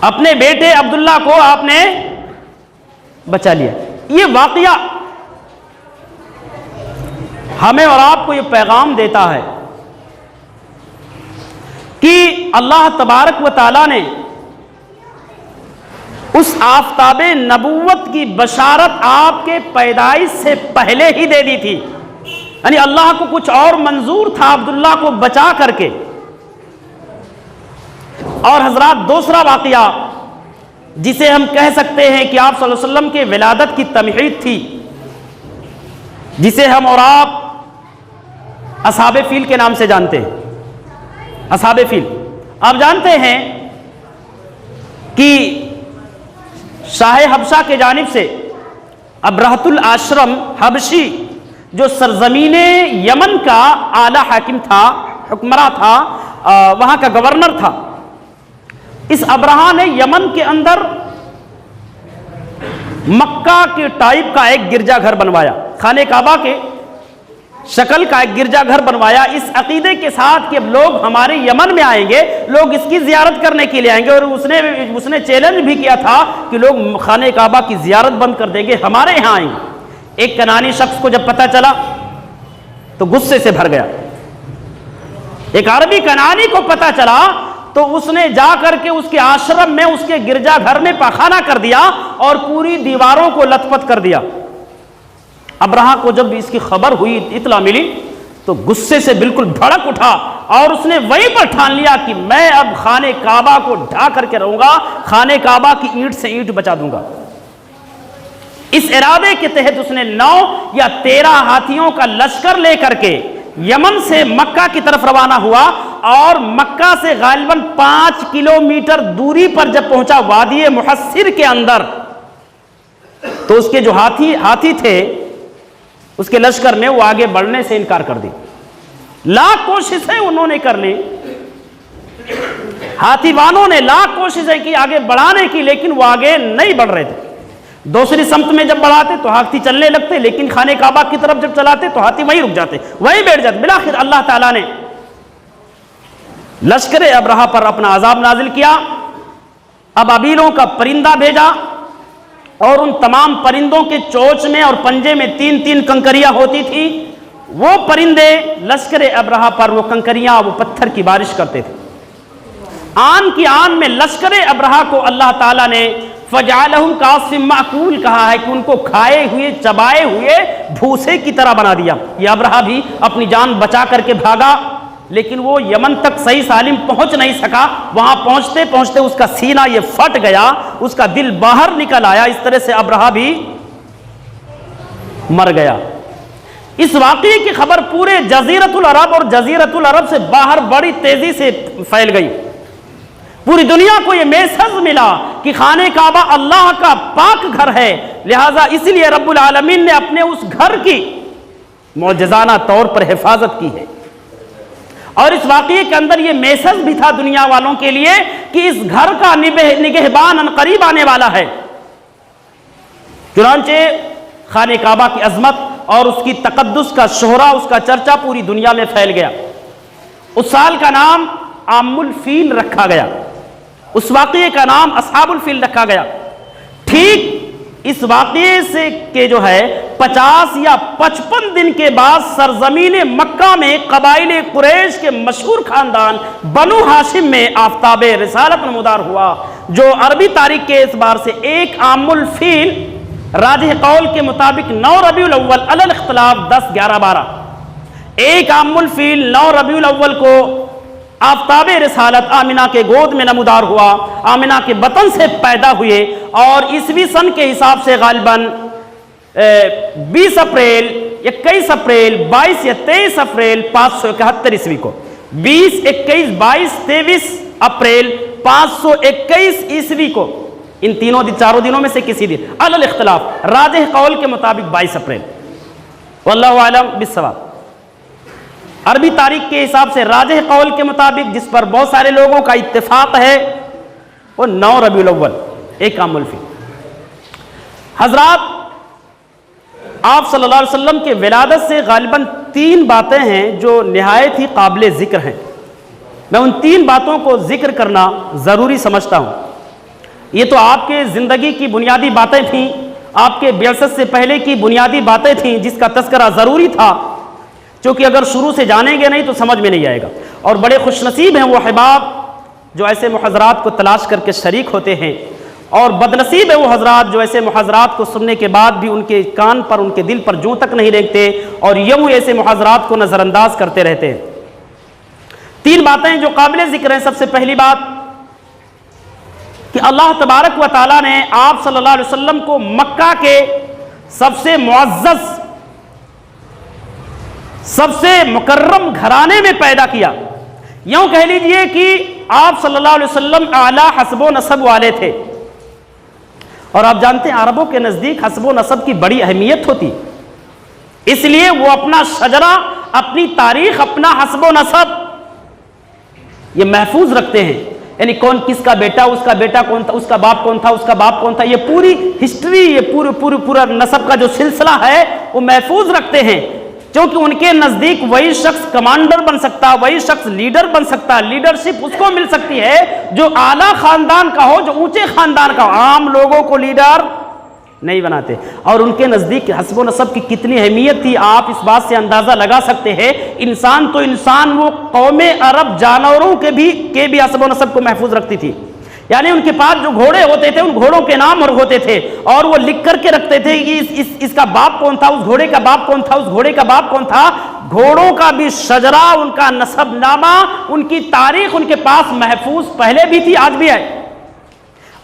اپنے بیٹے عبداللہ کو آپ نے بچا لیا۔ یہ واقعہ ہمیں اور آپ کو یہ پیغام دیتا ہے کہ اللہ تبارک و تعالیٰ نے اس آفتاب نبوت کی بشارت آپ کے پیدائش سے پہلے ہی دے دی تھی، یعنی اللہ کو کچھ اور منظور تھا عبداللہ کو بچا کر کے۔ اور حضرات دوسرا واقعہ جسے ہم کہہ سکتے ہیں کہ آپ صلی اللہ علیہ وسلم کے ولادت کی تمہید تھی، جسے ہم اور آپ اصحاب فیل کے نام سے جانتے ہیں۔ اصحاب فیل آپ جانتے ہیں کہ شاہ حبشہ کے جانب سے ابرہۃ الاشرم حبشی جو سرزمین یمن کا اعلیٰ حاکم تھا، حکمراں تھا، وہاں کا گورنر تھا، اس ابرہہ نے یمن کے اندر مکہ کے ٹائپ کا ایک گرجا گھر بنوایا، خانہ کعبہ کے شکل کا ایک گرجا گھر بنوایا، اس عقیدے کے ساتھ کہ اب لوگ ہمارے یمن میں آئیں گے، لوگ اس کی زیارت کرنے کے لیے آئیں گے، اور اس نے چیلنج بھی کیا تھا کہ لوگ خانہ کعبہ کی زیارت بند کر دیں گے، ہمارے یہاں آئیں گے۔ ایک کنعانی شخص کو جب پتہ چلا تو غصے سے بھر گیا، ایک عربی کنعانی کو پتہ چلا تو اس نے جا کر کے اس کے آشرم میں، اس کے گرجا گھر میں پاخانہ کر دیا اور پوری دیواروں کو لت پت کر دیا۔ ابرہہ کو جب اس کی خبر ہوئی، اطلاع ملی، تو غصے سے بالکل بھڑک اٹھا اور اس نے وہیں پر ٹھان لیا کہ میں اب خانہ کعبہ کو ڈھا کر کے رہوں گا، خانہ کعبہ کی اینٹ سے اینٹ بچا دوں گا۔ اس ارادے کے تحت اس نے 9 یا 13 ہاتھیوں کا لشکر لے کر کے یمن سے مکہ کی طرف روانہ ہوا، اور مکہ سے غالباً 5 کلومیٹر دوری پر جب پہنچا وادی محصر کے اندر، تو اس کے جو ہاتھی تھے اس کے لشکر میں، وہ آگے بڑھنے سے انکار کر دی۔ لاکھ کوششیں انہوں نے کر لی، ہاتھی وانوں نے لاکھ کوششیں کی آگے بڑھانے کی، لیکن وہ آگے نہیں بڑھ رہے تھے۔ دوسری سمت میں جب بڑھاتے تو ہاتھی چلنے لگتے، لیکن خانہ کعبہ کی طرف جب چلاتے تو ہاتھی وہیں رک جاتے، وہیں بیٹھ جاتے۔ بالآخر اللہ تعالیٰ نے لشکر ابرہہ پر اپنا عذاب نازل کیا، ابابیلوں کا پرندہ بھیجا، اور ان تمام پرندوں کے چونچ میں اور پنجے میں 3 کنکریاں ہوتی تھی، وہ پرندے لشکر ابرہہ پر وہ کنکریاں، وہ پتھر کی بارش کرتے تھے۔ آن کی آن میں لشکر ابرہہ کو اللہ تعالیٰ نے فجعلہم کعصف مأکول کہا ہے کہ ان کو کھائے ہوئے، چبائے ہوئے بھوسے کی طرح بنا دیا۔ یہ ابرہہ بھی اپنی جان بچا کر کے بھاگا، لیکن وہ یمن تک صحیح سالم پہنچ نہیں سکا۔ وہاں پہنچتے پہنچتے اس کا سینہ یہ پھٹ گیا، اس کا دل باہر نکل آیا، اس طرح سے ابرہہ بھی مر گیا۔ اس واقعے کی خبر پورے جزیرۃ العرب اور جزیرۃ العرب سے باہر بڑی تیزی سے پھیل گئی۔ پوری دنیا کو یہ میسج ملا کہ خانہ کعبہ اللہ کا پاک گھر ہے، لہٰذا اس لیے رب العالمین نے اپنے اس گھر کی معجزانہ طور پر حفاظت کی ہے۔ اور اس واقعے کے اندر یہ میسج بھی تھا دنیا والوں کے لیے کہ اس گھر کا نگہبان عنقریب آنے والا ہے۔ چنانچہ خانہ کعبہ کی عظمت اور اس کی تقدس کا شہرہ، اس کا چرچا پوری دنیا میں پھیل گیا۔ اس سال کا نام عام الفیل رکھا گیا، اس واقعے کا نام اصحاب الفیل رکھا گیا۔ ٹھیک اس واقعے سے کہ جو ہے 50 یا 55 دن کے بعد سرزمین مکہ میں قبائل قریش کے مشہور خاندان بنو ہاشم میں آفتاب رسالت نمودار ہوا، جو عربی تاریخ کے اعتبار سے 1 عام الفیل، راجح قول کے مطابق 9 ربیع الاول علی الاختلاف 10، 11، 12، 1 عام الفیل 9 ربیع الاول کو آفتاب رسالت آمنہ کے گود میں نمودار ہوا، آمنہ کے بطن سے پیدا ہوئے، اور عیسوی سن کے حساب سے غالباً 20 اپریل 21 اپریل 22 یا 23 اپریل 571 عیسوی کو، 20 21 22 23 اپریل 521 عیسوی کو، ان چاروں دنوں میں سے کسی دن، علی الاختلاف، راجح قول کے مطابق 22 اپریل، واللہ اعلم بالصواب۔ عربی تاریخ کے حساب سے راجح قول کے مطابق، جس پر بہت سارے لوگوں کا اتفاق ہے، وہ 9 ربیع الاول، ایک عام الفی۔ حضرات، آپ صلی اللہ علیہ وسلم کے ولادت سے غالباً 3 باتیں ہیں جو نہایت ہی قابل ذکر ہیں۔ میں ان 3 باتوں کو ذکر کرنا ضروری سمجھتا ہوں۔ یہ تو آپ کے زندگی کی بنیادی باتیں تھیں، آپ کے بعثت سے پہلے کی بنیادی باتیں تھیں، جس کا تذکرہ ضروری تھا، کیونکہ اگر شروع سے جانیں گے نہیں تو سمجھ میں نہیں آئے گا۔ اور بڑے خوش نصیب ہیں وہ احباب جو ایسے محاضرات کو تلاش کر کے شریک ہوتے ہیں، اور بدنصیب ہیں وہ حضرات جو ایسے محاضرات کو سننے کے بعد بھی ان کے کان پر، ان کے دل پر جوں تک نہیں رینگتے اور یوں ایسے محاضرات کو نظر انداز کرتے رہتے ہیں۔ 3 باتیں جو قابل ذکر ہیں۔ سب سے پہلی بات کہ اللہ تبارک و تعالیٰ نے آپ صلی اللہ علیہ وسلم کو مکہ کے سب سے معزز، سب سے مکرم گھرانے میں پیدا کیا۔ یوں کہہ لیجئے کہ آپ صلی اللہ علیہ وسلم اعلیٰ حسب و نسب والے تھے، اور آپ جانتے ہیں عربوں کے نزدیک حسب و نسب کی بڑی اہمیت ہوتی، اس لیے وہ اپنا شجرہ، اپنی تاریخ، اپنا حسب و نسب یہ محفوظ رکھتے ہیں، یعنی کون کس کا بیٹا، اس کا بیٹا کون تھا، اس کا باپ کون تھا، اس کا باپ کون تھا، یہ پوری ہسٹری، یہ پورا نسب کا جو سلسلہ ہے وہ محفوظ رکھتے ہیں، کیونکہ ان کے نزدیک وہی شخص کمانڈر بن سکتا، وہی شخص لیڈر بن سکتا، لیڈرشپ اس کو مل سکتی ہے جو اعلیٰ خاندان کا ہو، جو اونچے خاندان کا ہو۔ عام لوگوں کو لیڈر نہیں بناتے، اور ان کے نزدیک حسب و نسب کی کتنی اہمیت تھی آپ اس بات سے اندازہ لگا سکتے ہیں۔ انسان تو انسان، وہ قوم عرب جانوروں کے بھی حسب و نسب کو محفوظ رکھتی تھی، یعنی ان کے پاس جو گھوڑے ہوتے تھے ان گھوڑوں کے نام اور ہوتے تھے، اور وہ لکھ کر کے رکھتے تھے کہ اس کا باپ کون تھا، اس گھوڑے کا باپ کون تھا، اس گھوڑے کا باپ کون تھا۔ گھوڑوں کا بھی شجرہ، ان کا نسب نامہ، ان کی تاریخ ان کے پاس محفوظ پہلے بھی تھی، آج بھی ہے۔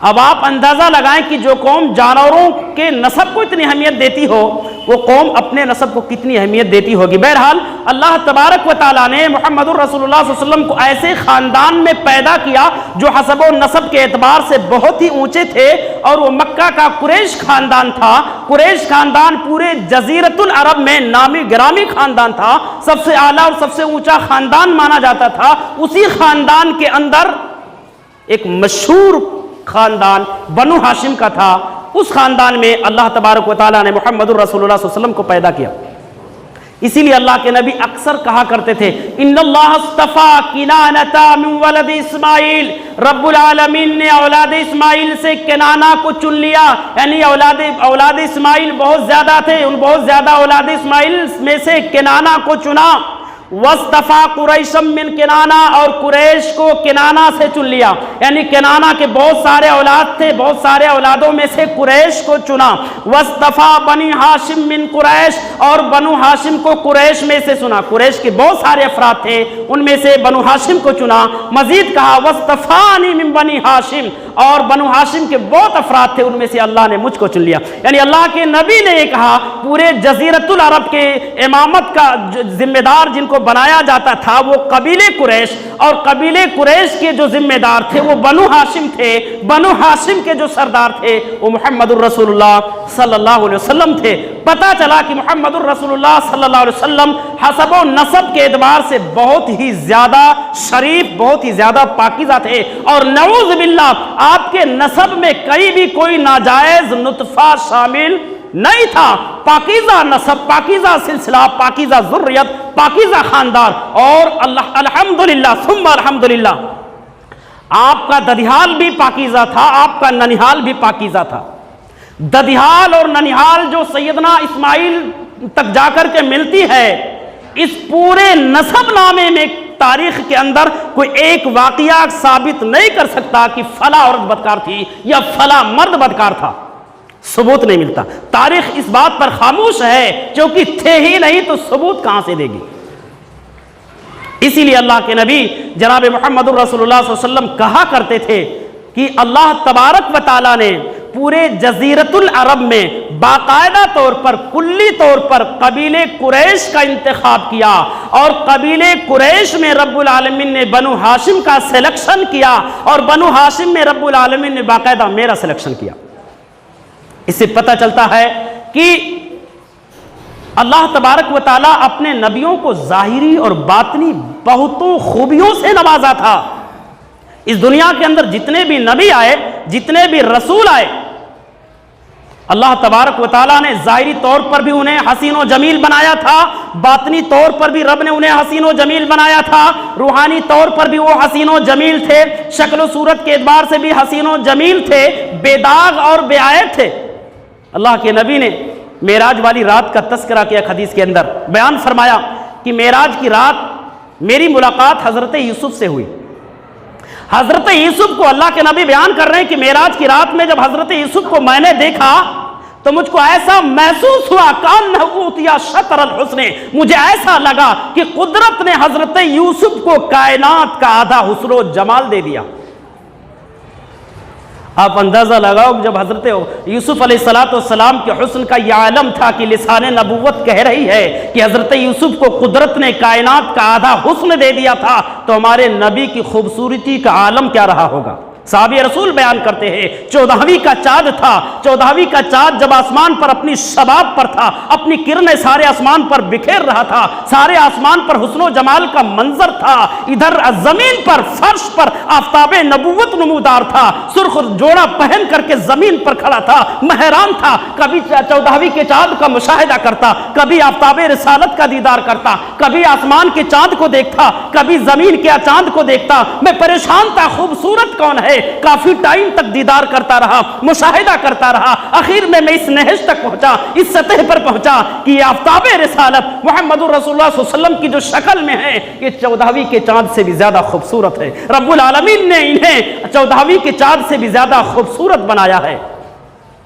اب آپ اندازہ لگائیں کہ جو قوم جانوروں کے نسب کو اتنی اہمیت دیتی ہو، وہ قوم اپنے نسب کو کتنی اہمیت دیتی ہوگی۔ بہرحال اللہ تبارک و تعالیٰ نے محمد الرسول اللہ صلی اللہ علیہ وسلم کو ایسے خاندان میں پیدا کیا جو حسب و نسب کے اعتبار سے بہت ہی اونچے تھے، اور وہ مکہ کا قریش خاندان تھا۔ قریش خاندان پورے جزیرۃ العرب میں نامی گرامی خاندان تھا، سب سے اعلیٰ اور سب سے اونچا خاندان مانا جاتا تھا۔ اسی خاندان کے اندر ایک مشہور خاندان بنو ہاشم کا تھا، اس خاندان میں اللہ تبارک و تعالیٰ نے محمد الرسول اللہ صلی اللہ علیہ وسلم کو پیدا کیا۔ اسی لیے اللہ کے نبی اکثر کہا کرتے تھے، ان اللہ اصطفیٰ کنانہ من ولد اسماعیل، رب العالمین نے اولاد اسماعیل سے کنانہ کو چن لیا، یعنی اولاد اسماعیل بہت زیادہ تھے، ان بہت زیادہ اولاد اسماعیل میں سے کنانہ کو چنا۔ وَاصْطَفَىٰ قُرَيْشًا مِّن كِنَانَہ، اور قریش کو کنانہ سے چن لیا، یعنی کنانہ کے بہت سارے اولاد تھے، بہت سارے اولادوں میں سے قریش کو چنا۔ وَاصْطَفَىٰ بَنِي هَاشِم مِّن قُرَيْش، اور بنو ہاشم کو قریش میں سے چنا۔ قریش کے بہت سارے افراد تھے، ان میں سے بنو ہاشم کو چنا۔ مزید کہا وَاصْطَفَانِي مِن بَنِي هَاشِم، اور بنو ہاشم کے بہت افراد تھے، ان میں سے اللہ نے مجھ کو چن لیا۔ یعنی اللہ کے نبی نے یہ کہا، پورے جزیرۃ العرب کے امامت کا ذمہ دار جن کو بنایا جاتا تھا وہ قبیلے قریش، اور قبیلے قریش کے جو ذمہ دار تھے وہ بنو ہاشم تھے۔ بنو ہاشم کے جو سردار تھے وہ محمد الرسول اللہ صلی اللہ علیہ وسلم تھے۔ پتہ چلا کہ محمد الرسول اللہ صلی اللہ علیہ وسلم حسب و نسب کے اعتبار سے بہت ہی زیادہ شریف، بہت ہی زیادہ پاکیزہ تھے، اور نعوذ باللہ آپ کے نسب میں کہیں بھی کوئی ناجائز نطفہ شامل نہیں تھا۔ پاکیزہ نسب، پاکیزہ سلسلہ، پاکیزہ ذریت، پاکیزہ خاندان، اور اللہ الحمدللہ ثم الحمدللہ آپ کا ددھیال بھی پاکیزہ تھا، آپ کا ننیحال بھی پاکیزہ تھا۔ ددھیال اور ننیحال جو سیدنا اسماعیل تک جا کر کے ملتی ہے، اس پورے نسب نامے میں تاریخ کے اندر کوئی ایک واقعہ ثابت نہیں کر سکتا کہ فلاں عورت بدکار تھی یا فلاں مرد بدکار تھا، ثبوت نہیں ملتا۔ تاریخ اس بات پر خاموش ہے، کیونکہ تھے ہی نہیں تو ثبوت کہاں سے دے گی۔ اسی لیے اللہ کے نبی جناب محمد رسول اللہ صلی اللہ علیہ وسلم کہا کرتے تھے کہ اللہ تبارک و تعالیٰ نے پورے جزیرت العرب میں باقاعدہ طور پر کلی طور پر قبیل قریش کا انتخاب کیا، اور قبیل قریش میں رب العالمین نے بنو ہاشم کا سلیکشن کیا، اور بنو ہاشم میں رب العالمین نے باقاعدہ میرا سلیکشن کیا۔ اس سے پتہ چلتا ہے کہ اللہ تبارک و تعالیٰ اپنے نبیوں کو ظاہری اور باطنی بہتوں خوبیوں سے نوازا تھا۔ اس دنیا کے اندر جتنے بھی نبی آئے، جتنے بھی رسول آئے، اللہ تبارک و تعالیٰ نے ظاہری طور پر بھی انہیں حسین و جمیل بنایا تھا، باطنی طور پر بھی رب نے انہیں حسین و جمیل بنایا تھا، روحانی طور پر بھی وہ حسین و جمیل تھے، شکل و صورت کے اعتبار سے بھی حسین و جمیل تھے، بے داغ اور بے عیب تھے۔ اللہ کے نبی نے معراج والی رات کا تذکرہ کیا، حدیث کے اندر بیان فرمایا کہ معراج کی رات میری ملاقات حضرت یوسف سے ہوئی۔ حضرت یوسف کو اللہ کے نبی بیان کر رہے ہیں کہ معراج کی رات میں جب حضرت یوسف کو میں نے دیکھا تو مجھ کو ایسا محسوس ہوا کأنہ اوتیا شطر الحسن، مجھے ایسا لگا کہ قدرت نے حضرت یوسف کو کائنات کا آدھا حسن و جمال دے دیا۔ آپ اندازہ لگاؤ جب حضرت یوسف علیہ السلام کے حسن کا یہ عالم تھا کہ لسان نبوت کہہ رہی ہے کہ حضرت یوسف کو قدرت نے کائنات کا آدھا حسن دے دیا تھا، تو ہمارے نبی کی خوبصورتی کا عالم کیا رہا ہوگا۔ صحابی رسول بیان کرتے ہیں 14ویں کا چاند تھا، 14ویں کا چاند جب آسمان پر اپنی شباب پر تھا، اپنی کرنیں سارے آسمان پر بکھیر رہا تھا، سارے آسمان پر حسن و جمال کا منظر تھا، ادھر زمین پر فرش پر آفتاب نبوت نمودار تھا، سرخ جوڑا پہن کر کے زمین پر کھڑا تھا، مہران تھا، کبھی 14ویں کے چاند کا مشاہدہ کرتا، کبھی آفتاب رسالت کا دیدار کرتا، کبھی آسمان کے چاند کو دیکھتا، کبھی زمین کے چاند کو دیکھتا۔ میں پریشان تھا خوبصورت کون ہے، کافی ٹائم تک دیدار کرتا رہا، مشاہدہ کرتا رہا، آخر میں اس نہج تک پہنچا، اس سطح پر پہنچا کہ یہ آفتاب رسالت محمد رسول اللہ صلی اللہ علیہ وسلم کی جو شکل میں ہے یہ 14ویں کے چاند سے بھی زیادہ خوبصورت ہے۔ رب العالمین نے انہیں 14ویں کے چاند سے بھی زیادہ خوبصورت بنایا ہے۔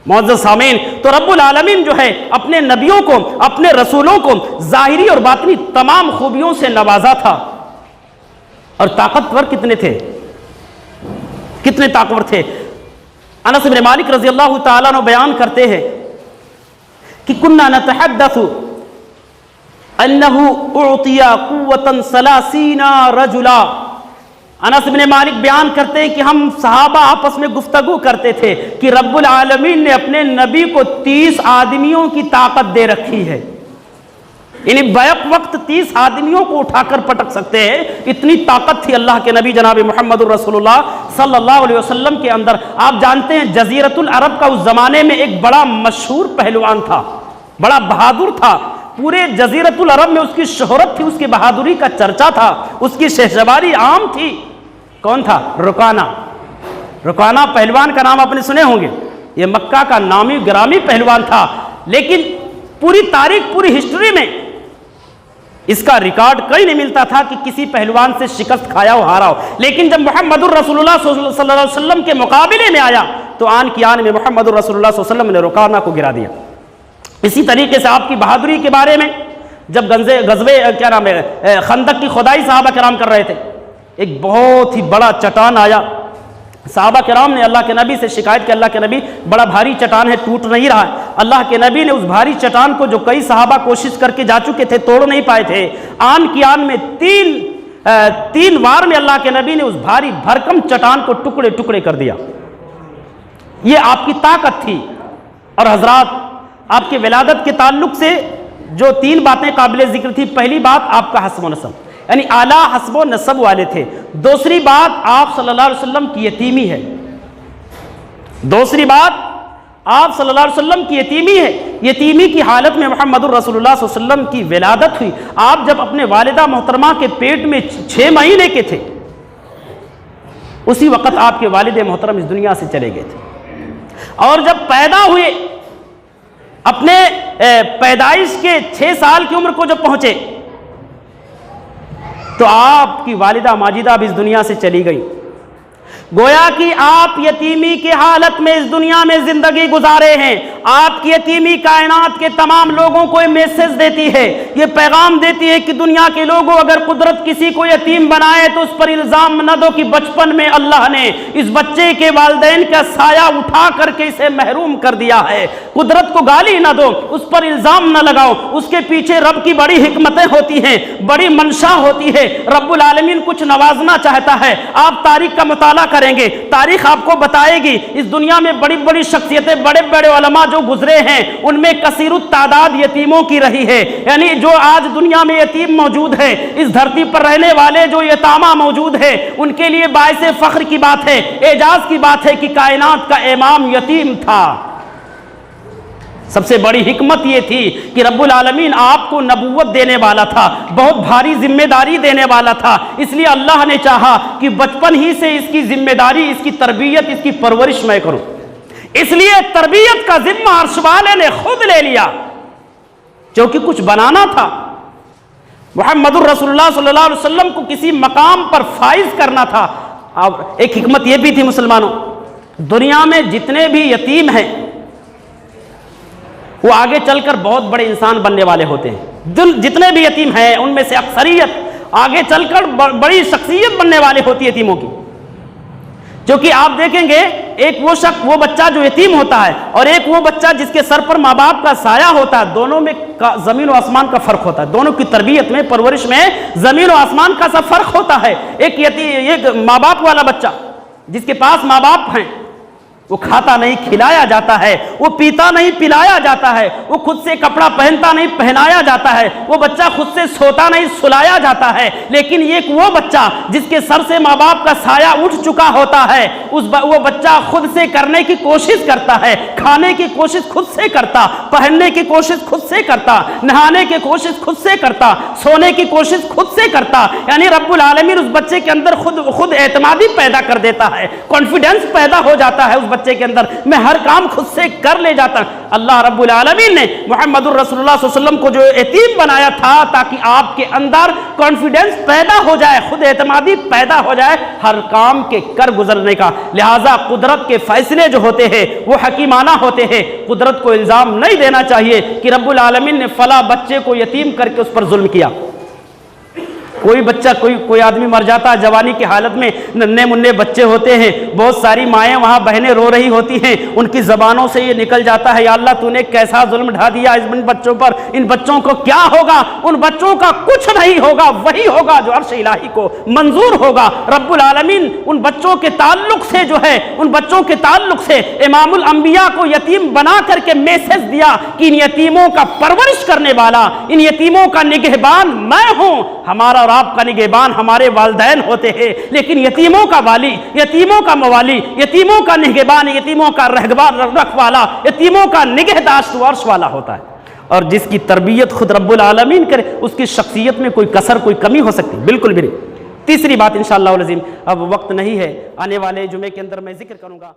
معزز سامعین، تو رب العالمین جو ہے اپنے نبیوں کو، اپنے رسولوں کو ظاہری اور باطنی تمام خوبیوں سے نوازا تھا۔ اور طاقتور کتنے تھے، کتنے طاقتور تھے۔ انس بن مالک رضی اللہ تعالیٰ عنہ بیان کرتے ہیں کہ کننا نتحدث انہ اعطی قوتا 30 رجلا۔ انس بن مالک بیان کرتے ہیں کہ ہم صحابہ آپس میں گفتگو کرتے تھے کہ رب العالمین نے اپنے نبی کو 30 آدمیوں کی طاقت دے رکھی ہے، یعنی بیک وقت 30 آدمیوں کو اٹھا کر پٹک سکتے ہیں، اتنی طاقت تھی اللہ کے نبی جناب محمد رسول اللہ صلی اللہ علیہ وسلم کے اندر۔ آپ جانتے ہیں جزیرت العرب کا اس زمانے میں ایک بڑا مشہور پہلوان تھا، بڑا بہادر تھا، پورے جزیرت العرب میں اس کی شہرت تھی، اس کی بہادری کا چرچا تھا، اس کی شہسواری عام تھی۔ کون تھا؟ رکانہ۔ رکانہ پہلوان کا نام آپ نے سنے ہوں گے، یہ مکہ کا نامی گرامی پہلوان تھا، لیکن پوری تاریخ، پوری ہسٹری میں اس کا ریکارڈ کہیں نہیں ملتا تھا کہ کسی پہلوان سے شکست کھایا ہو، ہارا ہو۔ لیکن جب محمد الرسول اللہ صلی اللہ علیہ وسلم کے مقابلے میں آیا تو آن کی آن میں محمد الرسول اللہ صلی اللہ علیہ وسلم نے رکانہ کو گرا دیا۔ اسی طریقے سے آپ کی بہادری کے بارے میں جب غزوے خندق کی کھدائی صحابہ کرام کر رہے تھے، ایک بہت ہی بڑا چٹان آیا، صحابہ کرام نے اللہ کے نبی سے شکایت کی، اللہ کے نبی بڑا بھاری چٹان ہے، ٹوٹ نہیں رہا ہے۔ اللہ کے نبی نے اس بھاری چٹان کو جو کئی صحابہ کوشش کر کے جا چکے تھے، توڑ نہیں پائے تھے، آن کی آن میں تین وار میں اللہ کے نبی نے اس بھاری بھرکم چٹان کو ٹکڑے ٹکڑے کر دیا۔ یہ آپ کی طاقت تھی۔ اور حضرات، آپ کے ولادت کے تعلق سے جو 3 باتیں قابل ذکر تھی، پہلی بات آپ کا حسب و نسب، یعنی اعلیٰ حسب و نسب والے تھے۔ دوسری بات آپ صلی اللہ علیہ وسلم کی یتیمی ہے، دوسری بات آپ صلی اللہ علیہ وسلم کی یتیمی ہے۔ یتیمی کی حالت میں محمد الرسول اللہ صلی اللہ علیہ وسلم کی ولادت ہوئی۔ آپ جب اپنے والدہ محترمہ کے پیٹ میں 6 مہینے کے تھے، اسی وقت آپ کے والد محترم اس دنیا سے چلے گئے تھے، اور جب پیدا ہوئے، اپنے پیدائش کے 6 سال کی عمر کو جب پہنچے تو آپ کی والدہ ماجدہ بھی اس دنیا سے چلی گئی۔ گویا کہ آپ یتیمی کی حالت میں اس دنیا میں زندگی گزارے ہیں. آپ کی یتیمی کائنات کے تمام لوگوں کو یہ میسج دیتی ہے, یہ پیغام دیتی ہے کہ دنیا کے لوگوں اگر قدرت کسی کو یتیم بنائے تو اس پر الزام نہ دو کہ بچپن میں اللہ نے اس بچے کے والدین کا سایہ اٹھا کر کے اسے محروم کر دیا ہے. قدرت کو گالی نہ دو, اس پر الزام نہ لگاؤ, اس کے پیچھے رب کی بڑی حکمتیں ہوتی ہیں, بڑی منشا ہوتی ہے. رب العالمین کچھ نوازنا چاہتا ہے. آپ تاریخ کا مطالعہ کریں گے, تاریخ آپ کو بتائے گی اس دنیا میں بڑی بڑی شخصیتیں, بڑے بڑے علماء جو گزرے ہیں ان میں کثیر التعداد یتیموں کی رہی ہے. یعنی جو آج دنیا میں یتیم موجود ہے, اس دھرتی پر رہنے والے جو یتامہ موجود ہے, ان کے لیے باعث فخر کی بات ہے, اعجاز کی بات ہے کہ کائنات کا امام یتیم تھا. سب سے بڑی حکمت یہ تھی کہ رب العالمین آپ کو نبوت دینے والا تھا, بہت بھاری ذمہ داری دینے والا تھا. اس لیے اللہ نے چاہا کہ بچپن ہی سے اس کی ذمہ داری, اس کی تربیت, اس کی پرورش میں کروں. اس لیے تربیت کا ذمہ عرش والے نے خود لے لیا, کیونکہ کچھ بنانا تھا. محمد الرسول اللہ صلی اللہ علیہ وسلم کو کسی مقام پر فائز کرنا تھا. اب ایک حکمت یہ بھی تھی مسلمانوں, دنیا میں جتنے بھی یتیم ہیں وہ آگے چل کر بہت بڑے انسان بننے والے ہوتے ہیں. جتنے بھی یتیم ہیں ان میں سے اکثریت آگے چل کر بڑی شخصیت بننے والے ہوتی ہے یتیموں کی. کیونکہ آپ دیکھیں گے ایک وہ بچہ جو یتیم ہوتا ہے اور ایک وہ بچہ جس کے سر پر ماں باپ کا سایہ ہوتا ہے, دونوں میں زمین و آسمان کا فرق ہوتا ہے. دونوں کی تربیت میں, پرورش میں زمین و آسمان کا سا فرق ہوتا ہے. ایک ماں باپ والا بچہ جس کے پاس ماں باپ ہیں, وہ کھاتا نہیں کھلایا جاتا ہے, وہ پیتا نہیں پلایا جاتا ہے, وہ خود سے کپڑا پہنتا نہیں پہنایا جاتا ہے, وہ بچہ خود سے سوتا نہیں سلایا جاتا ہے. لیکن ایک وہ بچہ جس کے سر سے ماں باپ کا سایہ اٹھ چکا ہوتا ہے, وہ بچہ خود سے کرنے کی کوشش کرتا ہے, کھانے کی کوشش خود سے کرتا, پہننے کی کوشش خود سے کرتا, نہانے کی کوشش خود سے کرتا, سونے کی کوشش خود سے کرتا. یعنی رب العالمین اس بچے کے اندر خود اعتمادی پیدا کر دیتا ہے, کانفیڈنس پیدا ہو جاتا ہے اس بچے کے اندر, میں ہر کام خود سے کر لے جاتا. اللہ رب العالمین نے محمد الرسول اللہ صلی اللہ علیہ وسلم کو جو یتیم بنایا تھا تاکہ آپ کے اندر کانفیڈنس پیدا ہو جائے, خود اعتمادی پیدا ہو جائے ہر کام کے کر گزرنے کا. لہٰذا قدرت کے فیصلے جو ہوتے ہیں وہ حکیمانہ ہوتے ہیں. قدرت کو الزام نہیں دینا چاہیے کہ رب العالمین نے فلاں بچے کو یتیم کر کے اس پر ظلم کیا. کوئی بچہ کوئی آدمی مر جاتا ہے جوانی کی حالت میں, ننھے منھے بچے ہوتے ہیں, بہت ساری مائیں وہاں بہنیں رو رہی ہوتی ہیں, ان کی زبانوں سے یہ نکل جاتا ہے, یا اللہ تو نے کیسا ظلم ڈھا دیا ان بچوں پر, ان بچوں کو کیا ہوگا؟ ان بچوں کا کچھ نہیں ہوگا, وہی ہوگا جو عرش الہی کو منظور ہوگا. رب العالمین ان بچوں کے تعلق سے جو ہے, ان بچوں کے تعلق سے امام الانبیاء کو یتیم بنا کر کے میسج دیا کہ ان یتیموں کا پرورش کرنے والا, ان یتیموں کا نگہبان میں ہوں. ہمارا اور آپ کا نگہبان ہمارے والدین ہوتے ہیں, لیکن یتیموں کا والی, یتیموں کا موالی, یتیموں کا نگہبان, یتیموں کا رکھوالا, یتیموں کا نگہداشت عرش والا ہوتا ہے. اور جس کی تربیت خود رب العالمین کرے اس کی شخصیت میں کوئی کسر, کوئی کمی ہو سکتی؟ بالکل بھی نہیں. تیسری بات انشاءاللہ العظیم, اب وقت نہیں ہے, آنے والے جمعے کے اندر میں ذکر کروں گا.